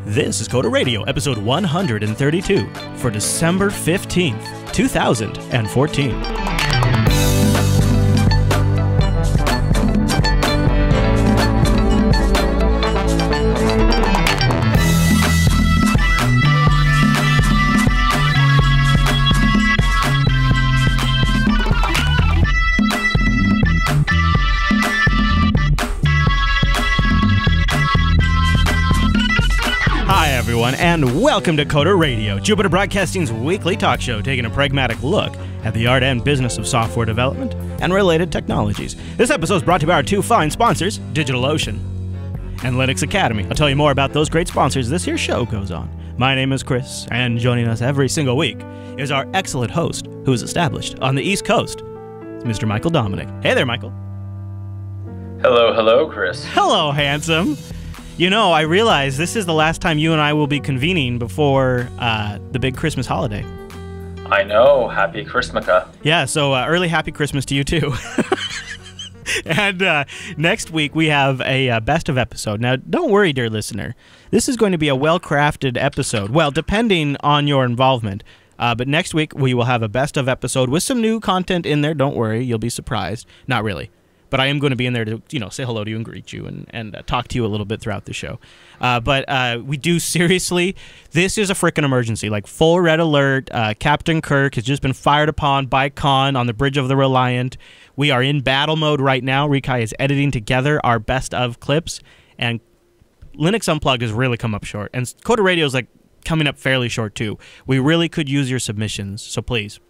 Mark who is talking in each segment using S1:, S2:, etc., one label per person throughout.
S1: This is Coda Radio, episode 132 for December 15th, 2014. Everyone, and welcome to Coda Radio, Jupiter Broadcasting's weekly talk show taking a pragmatic look at the art and business of software development and related technologies. This episode is brought to you by our two fine sponsors, DigitalOcean and Linux Academy. I'll tell you more about those great sponsors this here show goes on. My name is Chris, and joining us every single week is our excellent host, who is established on the East Coast. It's Mr. Michael Dominic. Hey there, Michael.
S2: Hello, Chris.
S1: Hello, handsome. You know, I realize this is the last time you and I will be convening before the big Christmas holiday.
S2: I know. Happy Christmaka.
S1: Yeah, so early happy Christmas to you, too. And next week, we have a best of episode. Now, don't worry, dear listener. This is going to be a well-crafted episode. Well, depending on your involvement. But next week, we will have a best of episode with some new content in there. Don't worry. You'll be surprised. Not really. But I am going to be in there to, say hello to you and greet you and talk to you a little bit throughout the show. But we do seriously, this is a frickin' emergency. Like, full red alert. Captain Kirk has just been fired upon by Khan on the Bridge of the Reliant. We are in battle mode right now. Rikai is editing together our best of clips. And Linux Unplugged has really come up short. And Coda Radio is, coming up fairly short, too. We really could use your submissions. So please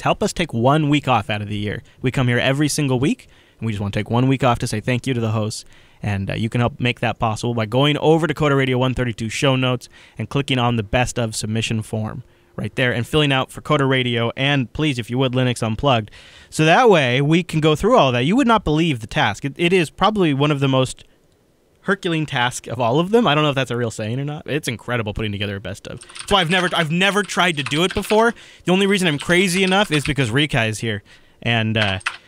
S1: help us take 1 week off out of the year. We come here every single week, and we just want to take 1 week off to say thank you to the hosts. And you can help make that possible by going over to Coda Radio 132 show notes and clicking on the best of submission form right there and filling out for Coda Radio and, please, if you would, Linux Unplugged. So that way we can go through all that. You would not believe the task. It is probably one of the most Herculean task of all of them. I don't know if that's a real saying or not. It's incredible putting together a best of. So I've never tried to do it before. The only reason I'm crazy enough is because Rikai is here, and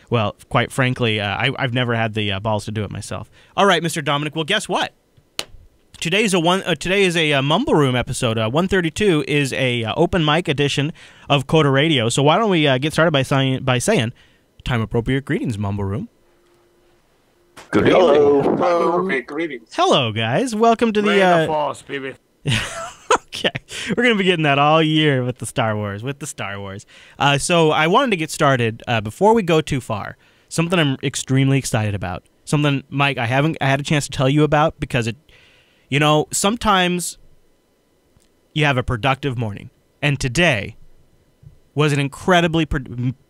S1: well, quite frankly, I've never had the balls to do it myself. All right, Mr. Dominic. Well, guess what? Today is a Mumble Room episode. 132 is a open mic edition of Coda Radio. So why don't we get started by saying time appropriate greetings, Mumble Room.
S3: Good evening.
S4: Greetings.
S1: Hello, guys. Welcome to the
S4: Force, baby.
S1: Okay, we're gonna be getting that all year with the Star Wars. So I wanted to get started before we go too far. Something I'm extremely excited about. Something, Mike, I had a chance to tell you about because sometimes you have a productive morning, and today was an incredibly,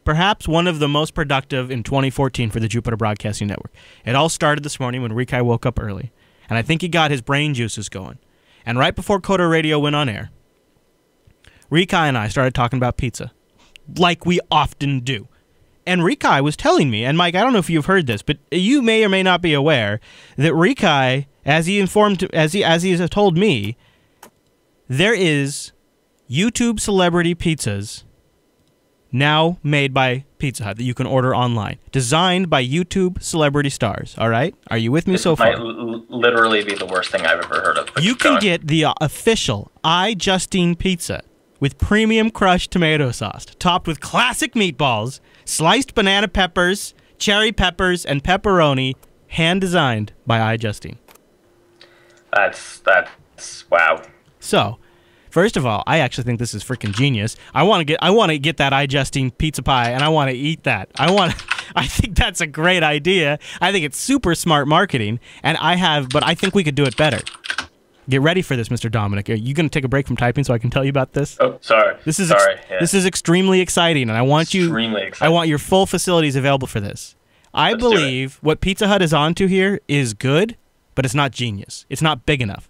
S1: perhaps one of the most productive in 2014 for the Jupiter Broadcasting Network. It all started this morning when Rikai woke up early, and I think he got his brain juices going. And right before Coda Radio went on air, Rikai and I started talking about pizza, like we often do. And Rikai was telling me, and Mike, I don't know if you've heard this, but you may or may not be aware that Rikai, as he has told me, there is YouTube celebrity pizzas now made by Pizza Hut that you can order online, designed by YouTube celebrity stars. All right, are you with me so far?
S2: This might literally be the worst thing I've ever heard of.
S1: You can get the official iJustine pizza with premium crushed tomato sauce, topped with classic meatballs, sliced banana peppers, cherry peppers, and pepperoni, hand designed by iJustine.
S2: That's wow.
S1: So, first of all, I actually think this is freaking genius. I want to get that iJustine pizza pie, and I want to eat that. I think that's a great idea. I think it's super smart marketing, but I think we could do it better. Get ready for this, Mr. Dominic. Are you going to take a break from typing so I can tell you about this?
S2: Oh, sorry.
S1: This is extremely exciting, and I want your full facilities available for this. I believe what Pizza Hut is onto here is good, but it's not genius. It's not big enough.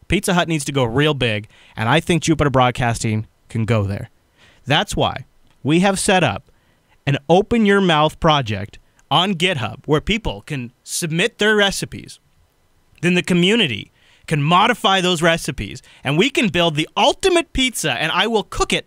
S1: Pizza Hut needs to go real big, and I think Jupiter Broadcasting can go there. That's why we have set up an Open Your Mouth project on GitHub where people can submit their recipes. Then the community can modify those recipes, and we can build the ultimate pizza, and I will cook it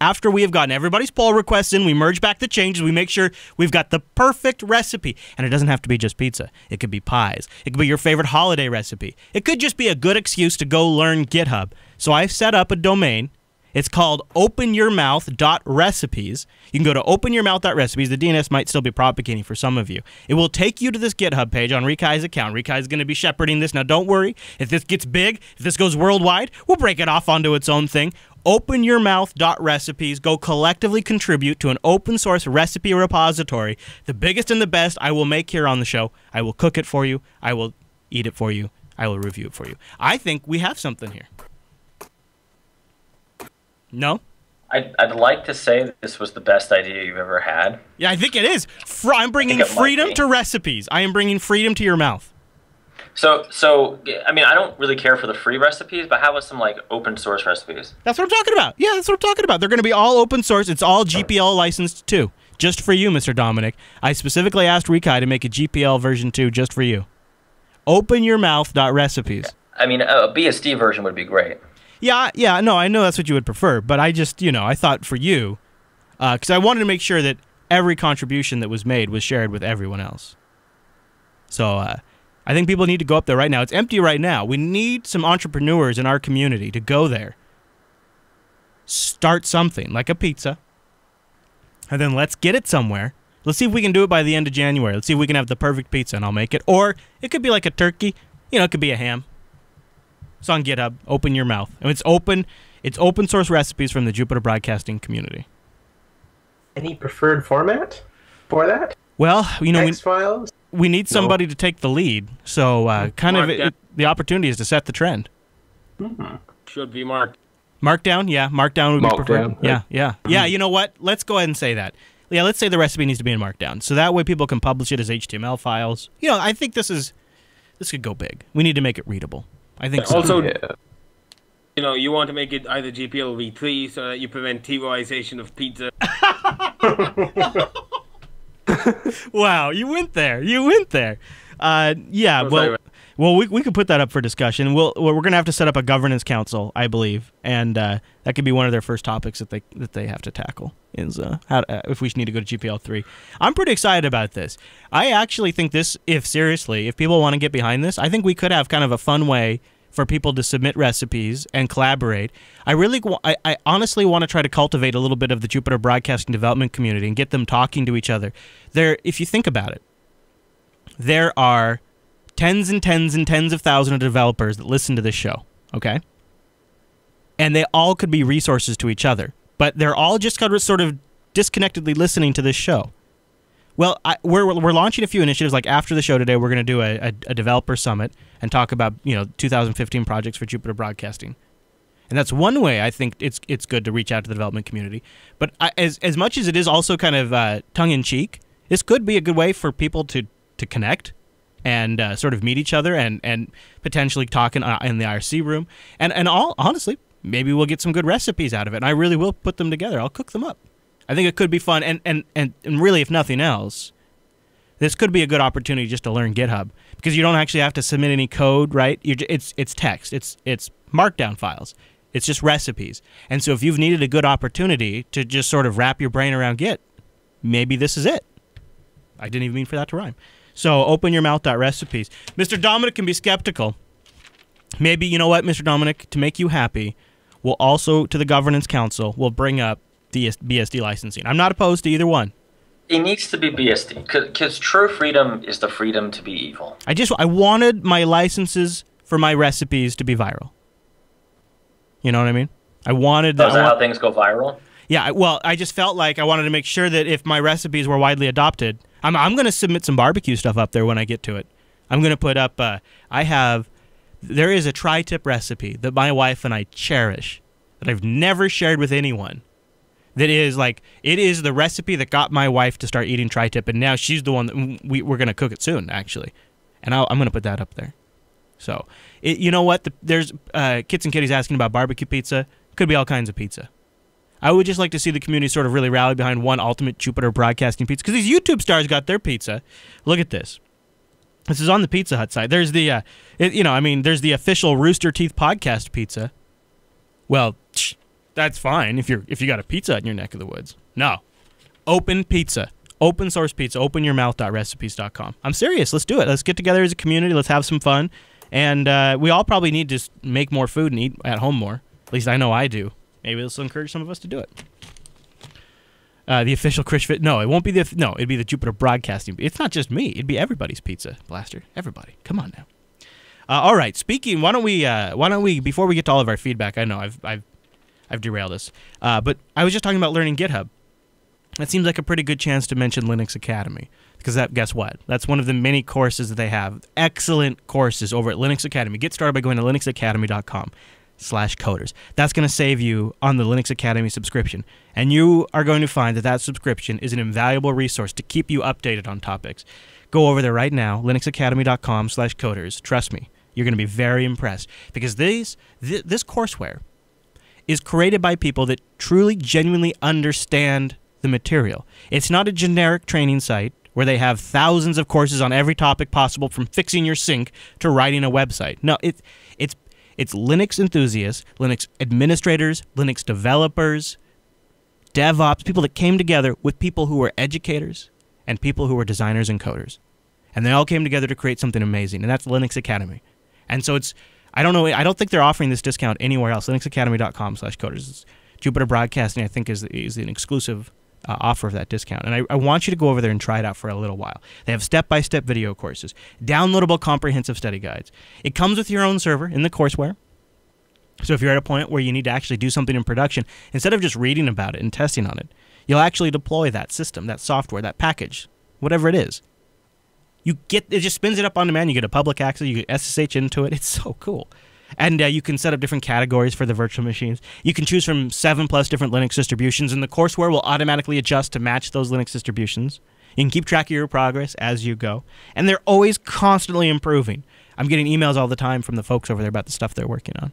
S1: after we have gotten everybody's poll requests in, we merge back the changes, we make sure we've got the perfect recipe. And it doesn't have to be just pizza. It could be pies. It could be your favorite holiday recipe. It could just be a good excuse to go learn GitHub. So I've set up a domain. It's called openyourmouth.recipes. You can go to openyourmouth.recipes. The DNS might still be propagating for some of you. It will take you to this GitHub page on Rikai's account. Rikai is going to be shepherding this. Now, don't worry. If this gets big, if this goes worldwide, we'll break it off onto its own thing. Openyourmouth.recipes. Go collectively contribute to an open source recipe repository. The biggest and the best I will make here on the show. I will cook it for you. I will eat it for you. I will review it for you. I think we have something here. No?
S2: I'd like to say that this was the best idea you've ever had.
S1: Yeah, I think it is. I'm bringing freedom to recipes. I am bringing freedom to your mouth.
S2: So I mean, I don't really care for the free recipes, but how about some like open source recipes?
S1: That's what I'm talking about. Yeah, that's what I'm talking about. They're going to be all open source. It's all GPL licensed too. Just for you, Mr. Dominic. I specifically asked Rikai to make a GPL version 2 just for you. Openyourmouth.recipes.
S2: I mean, a BSD version would be great.
S1: Yeah, no, I know that's what you would prefer, but I just, I thought for you, because I wanted to make sure that every contribution that was made was shared with everyone else. So I think people need to go up there right now. It's empty right now. We need some entrepreneurs in our community to go there, start something, like a pizza, and then let's get it somewhere. Let's see if we can do it by the end of January. Let's see if we can have the perfect pizza, and I'll make it. Or it could be like a turkey. It could be a ham. It's on GitHub. Open your mouth. And it's open source recipes from the Jupiter Broadcasting community.
S4: Any preferred format for that?
S1: Well,
S4: X-Files?
S1: We need somebody to take the lead. So the opportunity is to set the trend.
S5: Should be marked.
S1: Markdown? Yeah, Markdown would be preferred.
S4: Right?
S1: Yeah. You know what? Let's go ahead and say that. Yeah, let's say the recipe needs to be in Markdown. So that way people can publish it as HTML files. I think this could go big. We need to make it readable. I think so.
S5: Also, you want to make it either GPL or V3 so that you prevent TYization of pizza.
S1: Wow, you went there. Yeah, well, we could put that up for discussion. We're going to have to set up a governance council, I believe, and that could be one of their first topics that they have to tackle is if we need to go to GPL 3. I'm pretty excited about this. I actually think this, if people want to get behind this, I think we could have kind of a fun way for people to submit recipes and collaborate. I honestly want to try to cultivate a little bit of the Jupiter Broadcasting development community and get them talking to each other. If you think about it, there are tens and tens and tens of thousands of developers that listen to this show, okay? And they all could be resources to each other, but they're all just kind of sort of disconnectedly listening to this show. Well, we're launching a few initiatives. Like after the show today, we're going to do a developer summit and talk about 2015 projects for Jupiter Broadcasting, and that's one way I think it's good to reach out to the development community. But as much as it is also kind of tongue in cheek, this could be a good way for people to connect and sort of meet each other and potentially talk in the IRC room. And honestly, maybe we'll get some good recipes out of it. And I really will put them together. I'll cook them up. I think it could be fun. And really, if nothing else, this could be a good opportunity just to learn GitHub, because you don't actually have to submit any code, right? It's text. It's Markdown files. It's just recipes. And so if you've needed a good opportunity to just sort of wrap your brain around Git, maybe this is it. I didn't even mean for that to rhyme. So openyourmouth.recipes. Mr. Dominic can be skeptical. Maybe, you know what, Mr. Dominic, to make you happy, we'll also, to the governance council, we'll bring up the BSD licensing. I'm not opposed to either one.
S2: It needs to be BSD, because true freedom is the freedom to be evil.
S1: I wanted my licenses for my recipes to be viral. You know what I mean? I wanted that.
S2: Is that how things go viral?
S1: Yeah, well, I just felt like I wanted to make sure that if my recipes were widely adopted, I'm going to submit some barbecue stuff up there when I get to it. I'm going to put up, there is a tri-tip recipe that my wife and I cherish that I've never shared with anyone. That is it is the recipe that got my wife to start eating tri-tip, and now she's the one that we're going to cook it soon, actually. And I'm going to put that up there. So, you know what? There's Kits and Kitties asking about barbecue pizza. Could be all kinds of pizza. I would just like to see the community sort of really rally behind one ultimate Jupiter Broadcasting pizza, because these YouTube stars got their pizza. Look at this. This is on the Pizza Hut site. There's the, there's the official Rooster Teeth podcast pizza. Well, That's fine if you got a pizza in your neck of the woods. No. Open pizza. Open source pizza. Openyourmouth.recipes.com. I'm serious. Let's do it. Let's get together as a community. Let's have some fun. And we all probably need to make more food and eat at home more. At least I know I do. Maybe this will encourage some of us to do it. The official Chris Fit. No, it won't be it'd be the Jupiter Broadcasting. It's not just me. It'd be everybody's pizza, Blaster. Everybody. Come on now. All right. Speaking, why don't we before we get to all of our feedback, I know I've derailed us. But I was just talking about learning GitHub. That seems like a pretty good chance to mention Linux Academy. Because guess what? That's one of the many courses that they have. Excellent courses over at Linux Academy. Get started by going to linuxacademy.com/coders. That's going to save you on the Linux Academy subscription. And you are going to find that subscription is an invaluable resource to keep you updated on topics. Go over there right now, linuxacademy.com/coders. Trust me, you're going to be very impressed. Because this courseware is created by people that truly, genuinely understand the material. It's not a generic training site where they have thousands of courses on every topic possible, from fixing your sink to writing a website. No, it's Linux enthusiasts, Linux administrators, Linux developers, DevOps, people that came together with people who were educators and people who were designers and coders. And they all came together to create something amazing, and that's Linux Academy. And so I don't think they're offering this discount anywhere else. linuxacademy.com/coders. Jupiter Broadcasting, I think, is an exclusive offer of that discount. And I want you to go over there and try it out for a little while. They have step-by-step video courses, downloadable comprehensive study guides. It comes with your own server in the courseware. So if you're at a point where you need to actually do something in production, instead of just reading about it and testing on it, you'll actually deploy that system, that software, that package, whatever it is. It just spins it up on demand. You get a public access. You get SSH into it. It's so cool. And you can set up different categories for the virtual machines. You can choose from 7+ different Linux distributions, and the courseware will automatically adjust to match those Linux distributions. You can keep track of your progress as you go. And they're always constantly improving. I'm getting emails all the time from the folks over there about the stuff they're working on.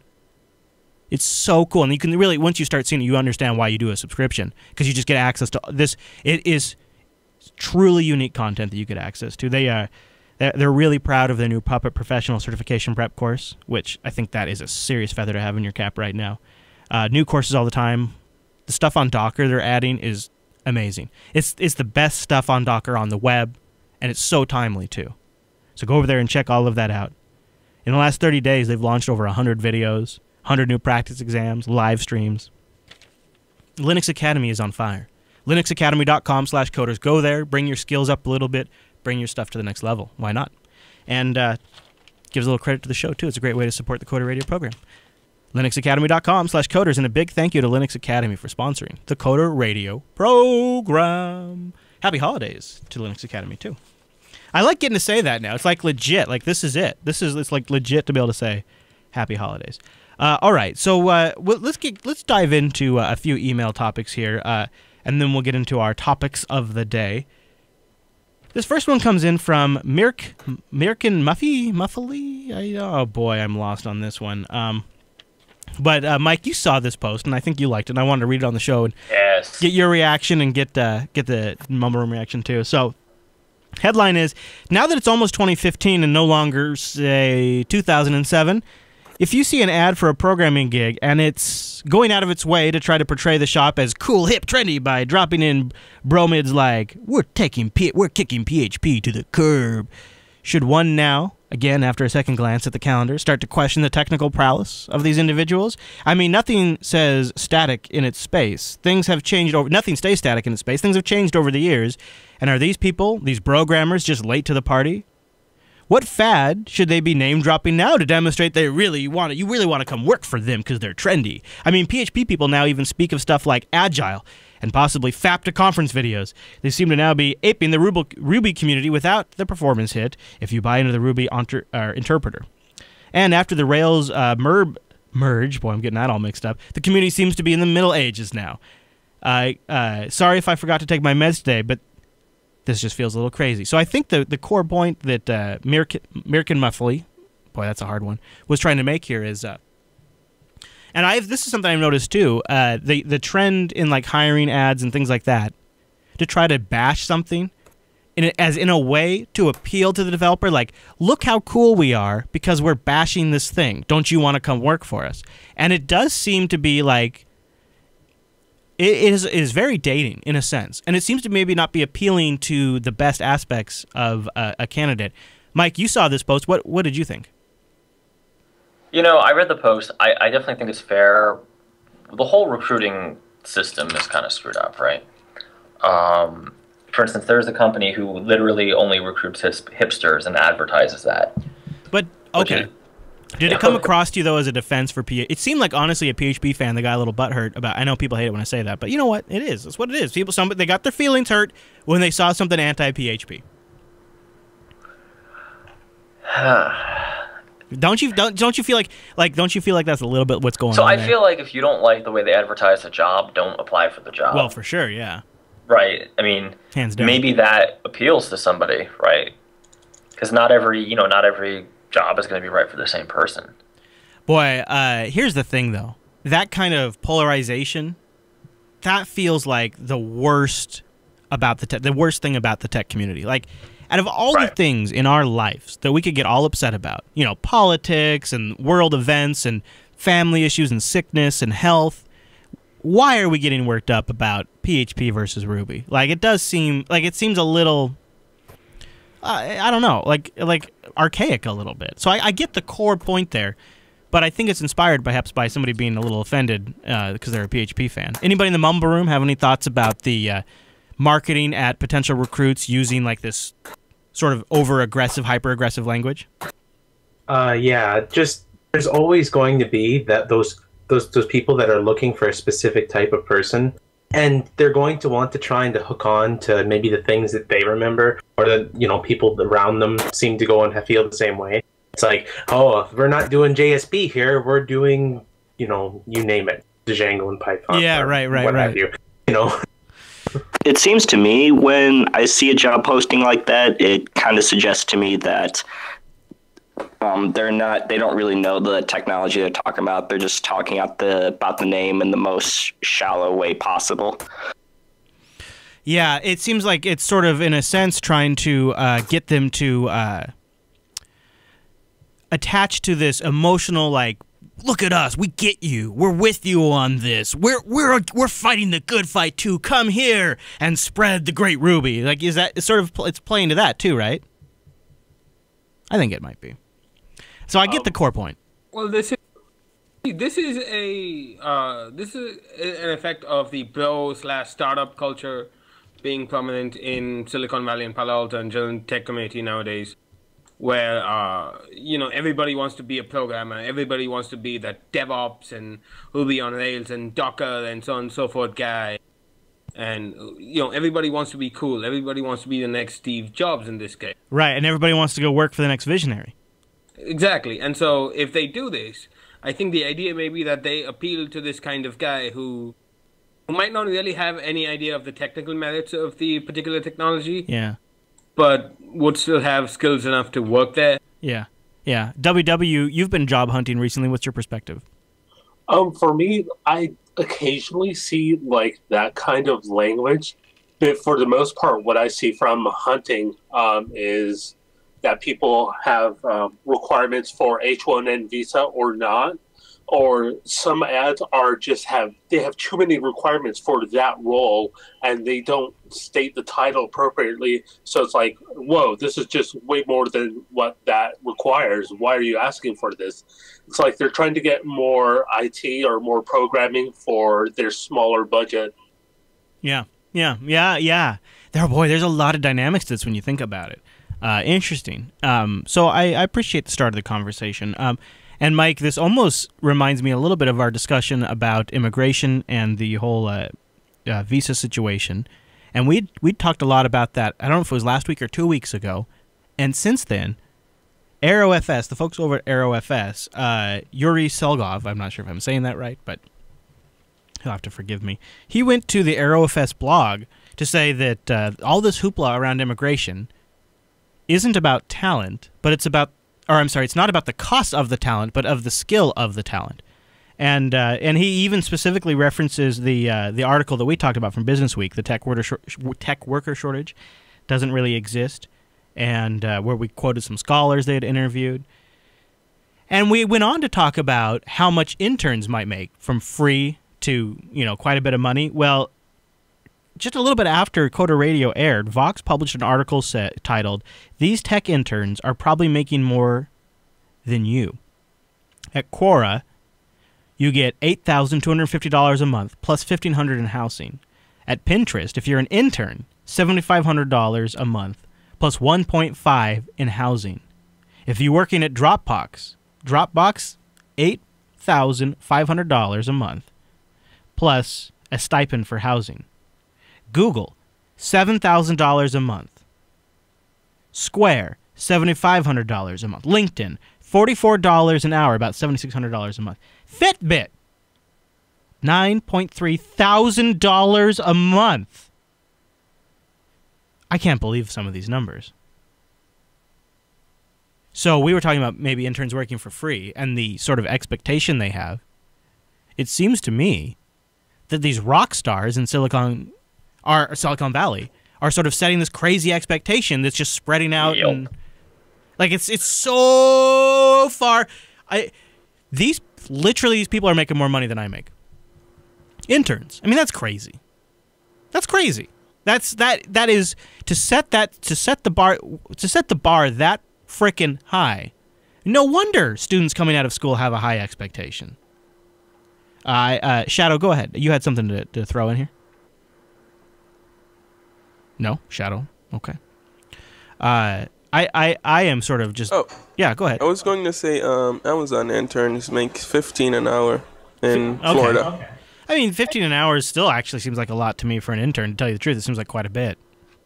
S1: It's so cool. And you can really, once you start seeing it, you understand why you do a subscription, because you just get access to this. It is truly unique content that you get access to. They're really proud of their new Puppet Professional Certification Prep course, which I think that is a serious feather to have in your cap right now. New courses all the time. The stuff on Docker they're adding is amazing. It's the best stuff on Docker on the web, and it's so timely too. So go over there and check all of that out. In the last 30 days, they've launched over 100 videos, 100 new practice exams, live streams. Linux Academy is on fire. linuxacademy.com/coders. Go there, bring your skills up a little bit, bring your stuff to the next level. Why not? And gives a little credit to the show, too. It's a great way to support the Coder Radio program. linuxacademy.com/coders. And a big thank you to Linux Academy for sponsoring the Coder Radio program. Happy holidays to Linux Academy, too. I like getting to say that now. It's like legit. Like, this is it. It's like legit to be able to say happy holidays. All right. So let's dive into a few email topics here, and then we'll get into our topics of the day. This first one comes in from Mirkin Muffley. Oh boy, I'm lost on this one. But Mike, you saw this post, and I think you liked it. And I wanted to read it on the show and get your reaction and get the Mumble Room reaction too. So, headline is: now that it's almost 2015 and no longer say 2007. If you see an ad for a programming gig and it's going out of its way to try to portray the shop as cool, hip, trendy by dropping in bromids like we're kicking PHP to the curb, should one now, again after a second glance at the calendar, start to question the technical prowess of these individuals? I mean, nothing says static in its space. Things have changed over. Nothing stays static in its space. Things have changed over the years. And are these people, these programmers, just late to the party? What fad should they be name-dropping now to demonstrate you really want to come work for them because they're trendy? I mean, PHP people now even speak of stuff like Agile and possibly FAP to conference videos. They seem to now be aping the Ruby community without the performance hit if you buy into the Ruby interpreter. And after the Rails merge, boy, I'm getting that all mixed up, the community seems to be in the Middle Ages now. Sorry if I forgot to take my meds today, but this just feels a little crazy. So I think the core point that Mirkin Muffley, boy, that's a hard one, was trying to make here is, and this is something I've noticed too, the trend in like hiring ads and things like that, to try to bash something in a way to appeal to the developer, like, look how cool we are because we're bashing this thing. Don't you want to come work for us? And it does seem to be like it is very dating in a sense, and it seems to maybe not be appealing to the best aspects of a candidate. Mike, you saw this post. What did you think?
S2: I read the post. I definitely think it's fair. The whole recruiting system is kind of screwed up, right? For instance, there's a company who literally only recruits hipsters and advertises that.
S1: But, okay. Did it come across to you, though, as a defense for PHP? It seemed like, honestly, a PHP fan that got a little butthurt about. I know people hate it when I say that, but you know what? It is. It's what it is. They got their feelings hurt when they saw something anti-PHP. Don't you feel like that's a little bit what's going on?
S2: So I
S1: there?
S2: feel like if you don't like the way they advertise the job, don't apply for the job.
S1: Well, for sure, yeah.
S2: Right. I mean,
S1: hands down.
S2: Maybe that appeals to somebody, right? Because not every job is going to be right for the same person.
S1: Boy, here's the thing, though. That kind of polarization, that feels like the worst thing about the tech community. Like, out of all the things in our lives that we could get all upset about, politics and world events and family issues and sickness and health, why are we getting worked up about PHP versus Ruby? Like, it seems a little, I don't know, like archaic a little bit. So I get the core point there, but I think it's inspired perhaps by somebody being a little offended because they're a PHP fan. Anybody in the mumble room have any thoughts about the marketing at potential recruits using like this sort of over-aggressive, hyper-aggressive language?
S4: Yeah, just there's always going to be those people that are looking for a specific type of person, and they're going to want to try and to hook on to maybe the things that they remember, or that people around them seem to go and feel the same way. It's like, oh, we're not doing JSP here, we're doing, you name it, Django and Python.
S1: Yeah, right.
S4: Have you.
S3: It seems to me when I see a job posting like that, it kind of suggests to me that they don't really know the technology they're talking about. They're just talking about the name in the most shallow way possible.
S1: Yeah, it seems like it's sort of, in a sense, trying to get them to attach to this emotional, like, look at us, we get you, we're with you on this, we're fighting the good fight too, come here and spread the great Ruby. Like, is that, it's playing to that too, right? I think it might be. So I get the core point.
S5: Well, this is an effect of the bro/startup culture being prominent in Silicon Valley and Palo Alto and general tech community nowadays, where everybody wants to be a programmer, everybody wants to be the DevOps and Ruby on Rails and Docker and so on and so forth guy, and everybody wants to be cool, everybody wants to be the next Steve Jobs in this case.
S1: Right, and everybody wants to go work for the next visionary.
S5: Exactly, and so if they do this, I think the idea may be that they appeal to this kind of guy who might not really have any idea of the technical merits of the particular technology.
S1: Yeah.
S5: But would still have skills enough to work there.
S1: Yeah. WW, you've been job hunting recently. What's your perspective?
S6: For me, I occasionally see like that kind of language, but for the most part, what I see from hunting is that people have requirements for H-1N visa or not, or some ads are they have too many requirements for that role, and they don't state the title appropriately. So it's like, whoa, this is just way more than what that requires. Why are you asking for this? It's like they're trying to get more IT or more programming for their smaller budget.
S1: Yeah. There's a lot of dynamics to this when you think about it. Interesting. So I appreciate the start of the conversation. And Mike, this almost reminds me a little bit of our discussion about immigration and the whole visa situation. And we talked a lot about that. I don't know if it was last week or 2 weeks ago. And since then, AeroFS, the folks over at AeroFS, Yuri Selgov, I'm not sure if I'm saying that right, but he'll have to forgive me. He went to the AeroFS blog to say that all this hoopla around immigration isn't about talent, but it's about, or I'm sorry, it's not about the cost of the talent, but of the skill of the talent. And he even specifically references the article that we talked about from Business Week, the tech worker shortage doesn't really exist, and where we quoted some scholars they had interviewed. And we went on to talk about how much interns might make from free to, quite a bit of money. Well, just a little bit after Coder Radio aired, Vox published an article titled, "These Tech Interns Are Probably Making More Than You." At Quora, you get $8,250 a month, plus $1,500 in housing. At Pinterest, if you're an intern, $7,500 a month, plus $1.5 in housing. If you're working at Dropbox, $8,500 a month, plus a stipend for housing. Google, $7,000 a month. Square, $7,500 a month. LinkedIn, $44 an hour, about $7,600 a month. Fitbit, $9.3 thousand a month. I can't believe some of these numbers. So we were talking about maybe interns working for free and the sort of expectation they have. It seems to me that these rock stars in Silicon Valley are sort of setting this crazy expectation that's just spreading out.
S2: Yep.
S1: And like it's so far. These people are making more money than I make. Interns. I mean, that's crazy. That's crazy. That is to set the bar that frickin' high. No wonder students coming out of school have a high expectation. Shadow, go ahead. You had something to throw in here? No, Shadow. Okay. I am sort of just. Oh, yeah. Go ahead.
S7: I was going to say, Amazon interns make $15 an hour in Florida.
S1: Okay. I mean, $15 an hour still actually seems like a lot to me for an intern. To tell you the truth, it seems like quite a bit.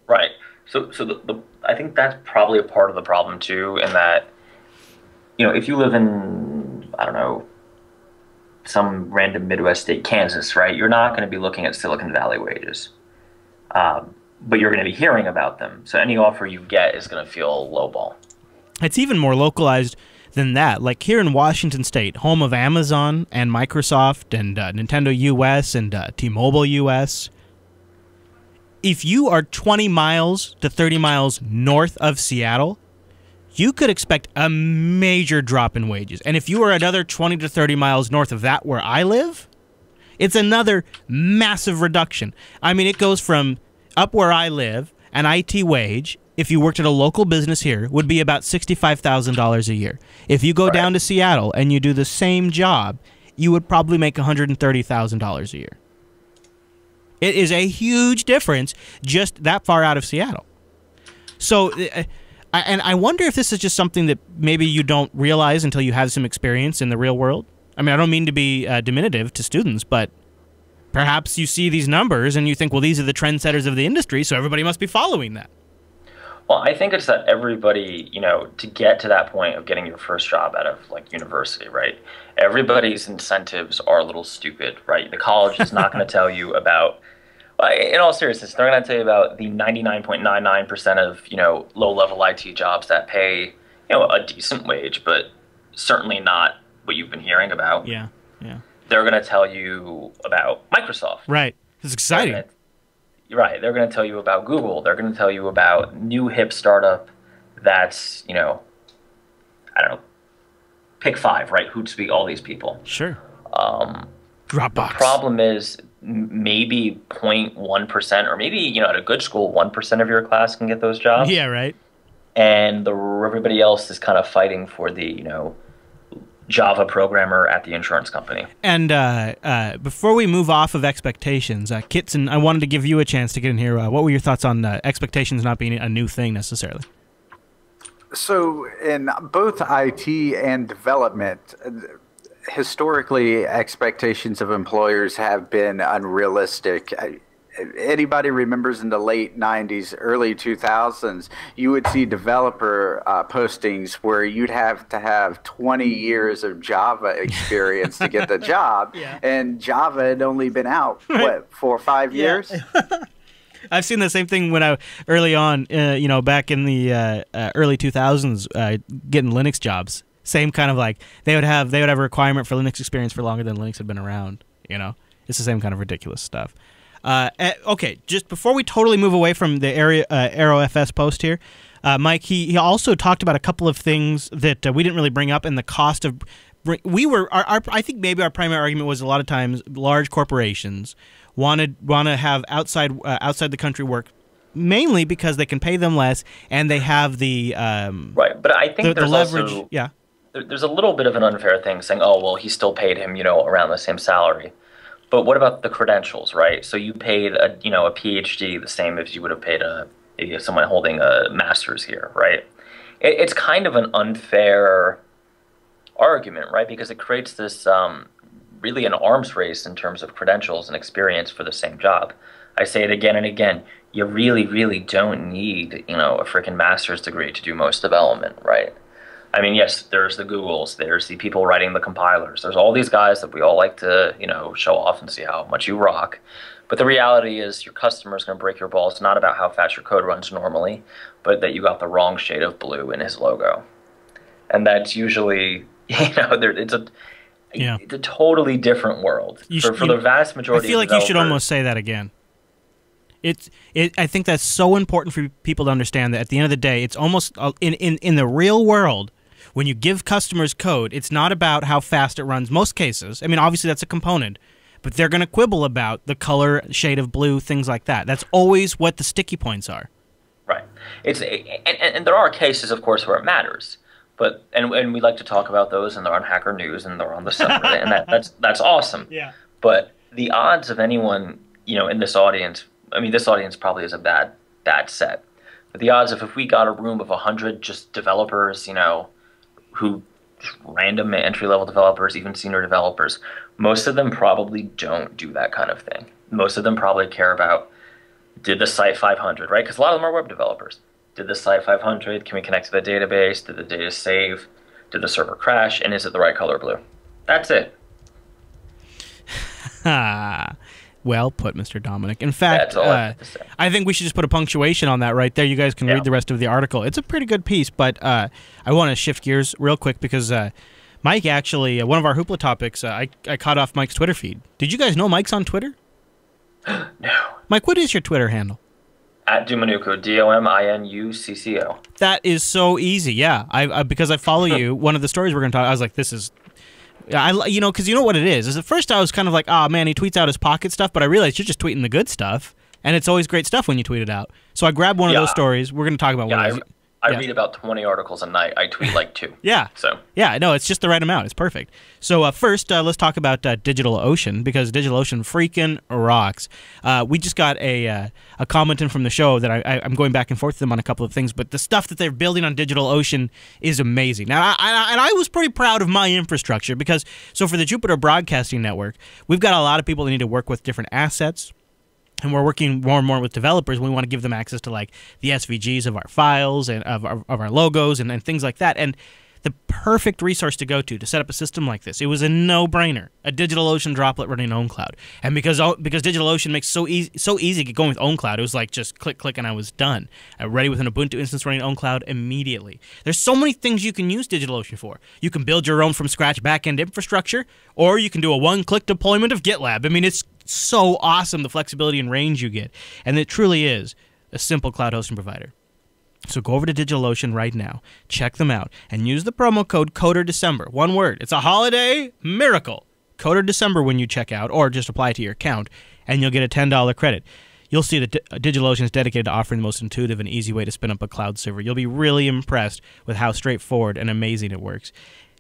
S2: Right. So I think that's probably a part of the problem too, in that, if you live in, I don't know, some random Midwest state, Kansas, right? You're not going to be looking at Silicon Valley wages, but you're going to be hearing about them. So any offer you get is going to feel lowball.
S1: It's even more localized than that. Like here in Washington State, home of Amazon and Microsoft and Nintendo US and T-Mobile US, if you are 20 miles to 30 miles north of Seattle, you could expect a major drop in wages. And if you are another 20 to 30 miles north of that where I live, it's another massive reduction. I mean, it goes from up where I live, an IT wage, if you worked at a local business here, would be about $65,000 a year. If you go down to Seattle and you do the same job, you would probably make $130,000 a year. It is a huge difference just that far out of Seattle. So, and I wonder if this is just something that maybe you don't realize until you have some experience in the real world. I mean, I don't mean to be diminutive to students, but perhaps you see these numbers and you think, well, these are the trendsetters of the industry, so everybody must be following that.
S2: Well, I think it's that everybody, to get to that point of getting your first job out of university, right? Everybody's incentives are a little stupid, right? The college is not going to tell you about, in all seriousness, they're going to tell you about the 99.99% of, low-level IT jobs that pay, a decent wage, but certainly not what you've been hearing about.
S1: Yeah.
S2: They're going to tell you about Microsoft.
S1: Right. It's exciting.
S2: Right. They're going to tell you about Google. They're going to tell you about new hip startup that's, I don't know, pick 5, right? Hootsuite, all these people.
S1: Sure.
S2: Dropbox. The problem is maybe 0.1%, or maybe, at a good school, 1% of your class can get those jobs.
S1: Yeah, right.
S2: And everybody else is kind of fighting for the, Java programmer at the insurance company.
S1: And before we move off of expectations, Kitson, I wanted to give you a chance to get in here. What were your thoughts on expectations not being a new thing necessarily?
S8: So in both IT and development, historically, expectations of employers have been unrealistic. Anybody remembers in the late 90s, early 2000s, you would see developer postings where you'd have to have 20 years of Java experience to get the job. Yeah. And Java had only been out, 4 or 5 years?
S1: I've seen the same thing when early on, back in the early 2000s, getting Linux jobs. Same kind of like they would have a requirement for Linux experience for longer than Linux had been around. It's the same kind of ridiculous stuff. Okay, just before we totally move away from the AeroFS post here, Mike, he also talked about a couple of things that we didn't really bring up, and the cost of I think maybe our primary argument was a lot of times large corporations want to have outside the country work, mainly because they can pay them less and they have the
S2: right. But I think there's
S1: leverage.
S2: Also,
S1: yeah,
S2: there's a little bit of an unfair thing saying, oh well, he still paid him around the same salary. But what about the credentials, right? So you paid a PhD the same as you would have paid someone holding a master's here, right? It's kind of an unfair argument, right? Because it creates this really an arms race in terms of credentials and experience for the same job. I say it again and again. You really, really don't need a freaking master's degree to do most development, right? I mean, yes, there's the Googles, there's the people writing the compilers, there's all these guys that we all like to, show off and see how much you rock. But the reality is your customer is going to break your balls, not about how fast your code runs normally, but that you got the wrong shade of blue in his logo. And that's usually, it's a totally different world. For the vast majority of developers. I
S1: feel like you should almost say that again. I think that's so important for people to understand that at the end of the day, it's almost in the real world, when you give customers code, it's not about how fast it runs. Most cases, I mean, obviously that's a component, but they're going to quibble about the color, shade of blue, things like that. That's always what the sticky points are.
S2: Right. And there are cases, of course, where it matters. But and we like to talk about those, and they're on Hacker News, and they're on the summer, and that's awesome.
S1: Yeah.
S2: But the odds of anyone, in this audience, I mean, this audience probably is a bad set. But the odds of if we got a room of 100 just developers, who random entry-level developers, even senior developers, most of them probably don't do that kind of thing. Most of them probably care about, did the site 500, right? Because a lot of them are web developers. Did the site 500? Can we connect to the database? Did the data save? Did the server crash? And is it the right color blue? That's it.
S1: Well put, Mr. Dominic. In fact,
S2: that's all I have to say.
S1: I think we should just put a punctuation on that right there. You guys can read the rest of the article. It's a pretty good piece, but I want to shift gears real quick because Mike actually, one of our Hoopla topics, I caught off Mike's Twitter feed. Did you guys know Mike's on Twitter?
S2: No.
S1: Mike, what is your Twitter handle?
S2: At Dominucco, DOMINUCCO.
S1: That is so easy, yeah. I because I follow you. One of the stories we're going to talk, I was like, this is... because you know what it is at first I was kind of like, oh man, he tweets out his pocket stuff, but I realized you're just tweeting the good stuff, and it's always great stuff when you tweet it out. So I grabbed one of those stories. We're going to talk about one of those.
S2: I read about 20 articles a night. I tweet like 2.
S1: Yeah.
S2: So
S1: yeah, no, it's just the right amount. It's perfect. So first, let's talk about DigitalOcean, because DigitalOcean freaking rocks. We just got a comment in from the show that I'm going back and forth with them on a couple of things, but the stuff that they're building on DigitalOcean is amazing. Now, I was pretty proud of my infrastructure because, so for the Jupiter Broadcasting Network, we've got a lot of people that need to work with different assets. And we're working more and more with developers. We want to give them access to like the SVGs of our files and of our logos and things like that. And the perfect resource to go to set up a system like this, it was a no-brainer. A DigitalOcean droplet running OwnCloud. And because DigitalOcean makes so easy to get going with OwnCloud, it was like just click, and I was done. Ready with an Ubuntu instance running OwnCloud immediately. There's so many things you can use DigitalOcean for. You can build your own from scratch backend infrastructure, or you can do a one-click deployment of GitLab. I mean, it's so awesome, the flexibility and range you get. And it truly is a simple cloud hosting provider. So go over to DigitalOcean right now, check them out, and use the promo code CODERDECEMBER. One word. It's a holiday miracle. CODERDECEMBER when you check out, or just apply it to your account, and you'll get a $10 credit. You'll see that DigitalOcean is dedicated to offering the most intuitive and easy way to spin up a cloud server. You'll be really impressed with how straightforward and amazing it works.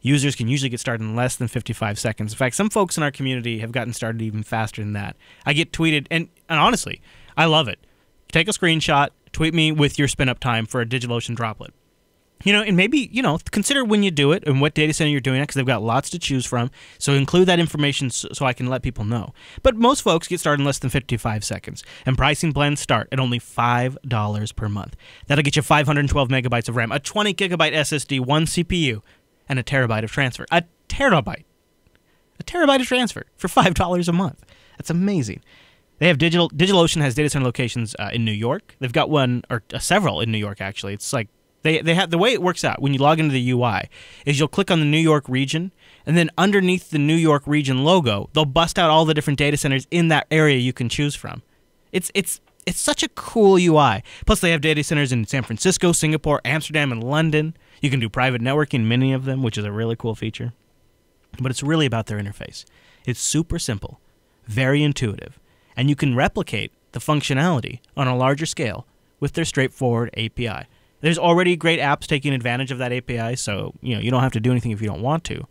S1: Users can usually get started in less than 55 seconds. In fact, some folks in our community have gotten started even faster than that. I get tweeted, and honestly, I love it. Take a screenshot, tweet me with your spin-up time for a DigitalOcean droplet. And maybe, consider when you do it and what data center you're doing it, because they've got lots to choose from. So include that information so I can let people know. But most folks get started in less than 55 seconds. And pricing plans start at only $5 per month. That'll get you 512 megabytes of RAM, a 20 gigabyte SSD, 1 CPU, and a terabyte of transfer. A terabyte of transfer for $5 a month. That's amazing. They have DigitalOcean has data center locations in New York. They've got one or several in New York actually. It's like they have, the way it works out when you log into the UI is you'll click on the New York region, and then underneath the New York region logo, they'll bust out all the different data centers in that area you can choose from. It's such a cool UI. Plus they have data centers in San Francisco, Singapore, Amsterdam, and London. You can do private networking in many of them, which is a really cool feature. but it's really about their interface. It's super simple, very intuitive, and you can replicate the functionality on a larger scale with their straightforward API. There's already great apps taking advantage of that API, so you don't have to do anything if you don't want to.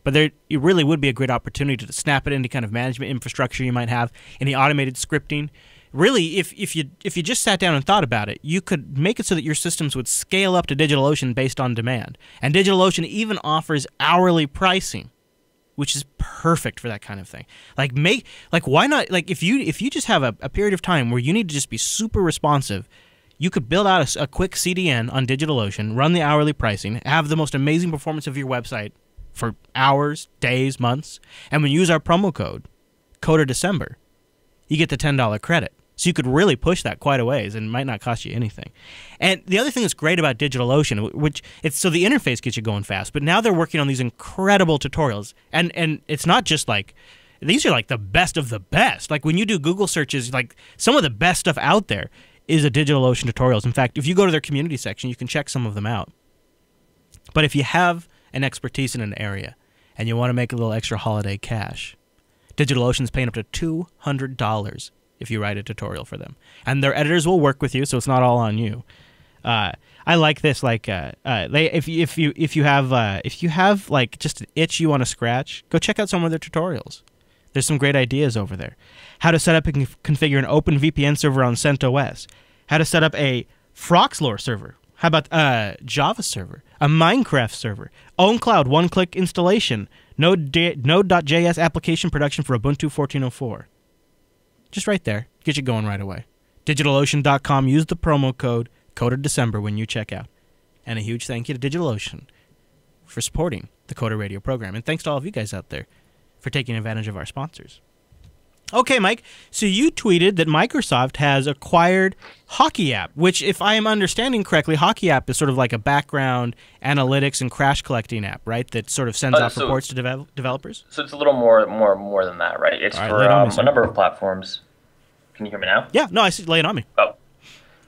S1: But it really would be a great opportunity to snap it into kind of management infrastructure you might have, any automated scripting. Really, if you just sat down and thought about it, you could make it so that your systems would scale up to DigitalOcean based on demand. And DigitalOcean even offers hourly pricing, which is perfect for that kind of thing. Why not? Like if you just have a period of time where you need to just be super responsive, you could build out a quick CDN on DigitalOcean, run the hourly pricing, have the most amazing performance of your website for hours, days, months, and when you use our promo code, CODERDECEMBER, you get the $10 credit. So you could really push that quite a ways, and it might not cost you anything. And the other thing that's great about DigitalOcean, so the interface gets you going fast, but now they're working on these incredible tutorials, and it's not just like, these are like the best of the best. Like when you do Google searches, like some of the best stuff out there is a DigitalOcean tutorials. In fact, if you go to their community section, you can check some of them out. But if you have an expertise in an area and you want to make a little extra holiday cash, DigitalOcean's paying up to $200 if you write a tutorial for them, and their editors will work with you, so it's not all on you. I like this. Like, if you have like just an itch you want to scratch, go check out some of their tutorials. There's some great ideas over there. How to set up and configure an open VPN server on CentOS. How to set up a Froxlore server. How about a Java server, a Minecraft server, OwnCloud one-click installation, Node.js application production for Ubuntu 14.04. Just right there. Get you going right away. DigitalOcean.com. Use the promo code CODERDECEMBER when you check out. And a huge thank you to DigitalOcean for supporting the Coder Radio program. And thanks to all of you guys out there for taking advantage of our sponsors. Okay, Mike, so you tweeted that Microsoft has acquired HockeyApp, which, if I am understanding correctly, HockeyApp is sort of like a background analytics and crash collecting app, right, that sort of sends off reports to developers?
S2: So it's a little more than that, right? It's for a number of platforms. Can you hear me now?
S1: Yeah, no, I see. Lay it on me.
S2: Oh.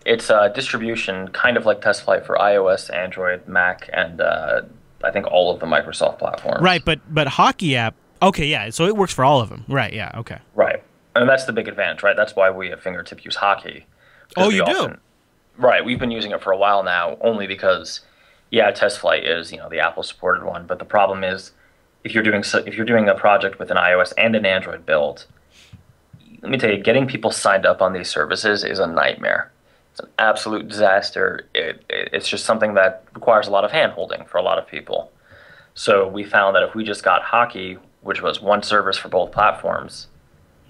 S2: It's distribution, kind of like TestFlight for iOS, Android, Mac, and I think all of the Microsoft platforms.
S1: Right, but HockeyApp, okay, yeah, so it works for all of them. Right, yeah, okay.
S2: Right. And that's the big advantage, right? That's why we at Fingertip use Hockey.
S1: Oh, you do?
S2: Right, we've been using it for a while now, only because, yeah, TestFlight is, the Apple-supported one, but the problem is, if you're doing a project with an iOS and an Android build, let me tell you, getting people signed up on these services is a nightmare. It's an absolute disaster. It's just something that requires a lot of hand-holding for a lot of people. So we found that if we just got Hockey, which was one service for both platforms,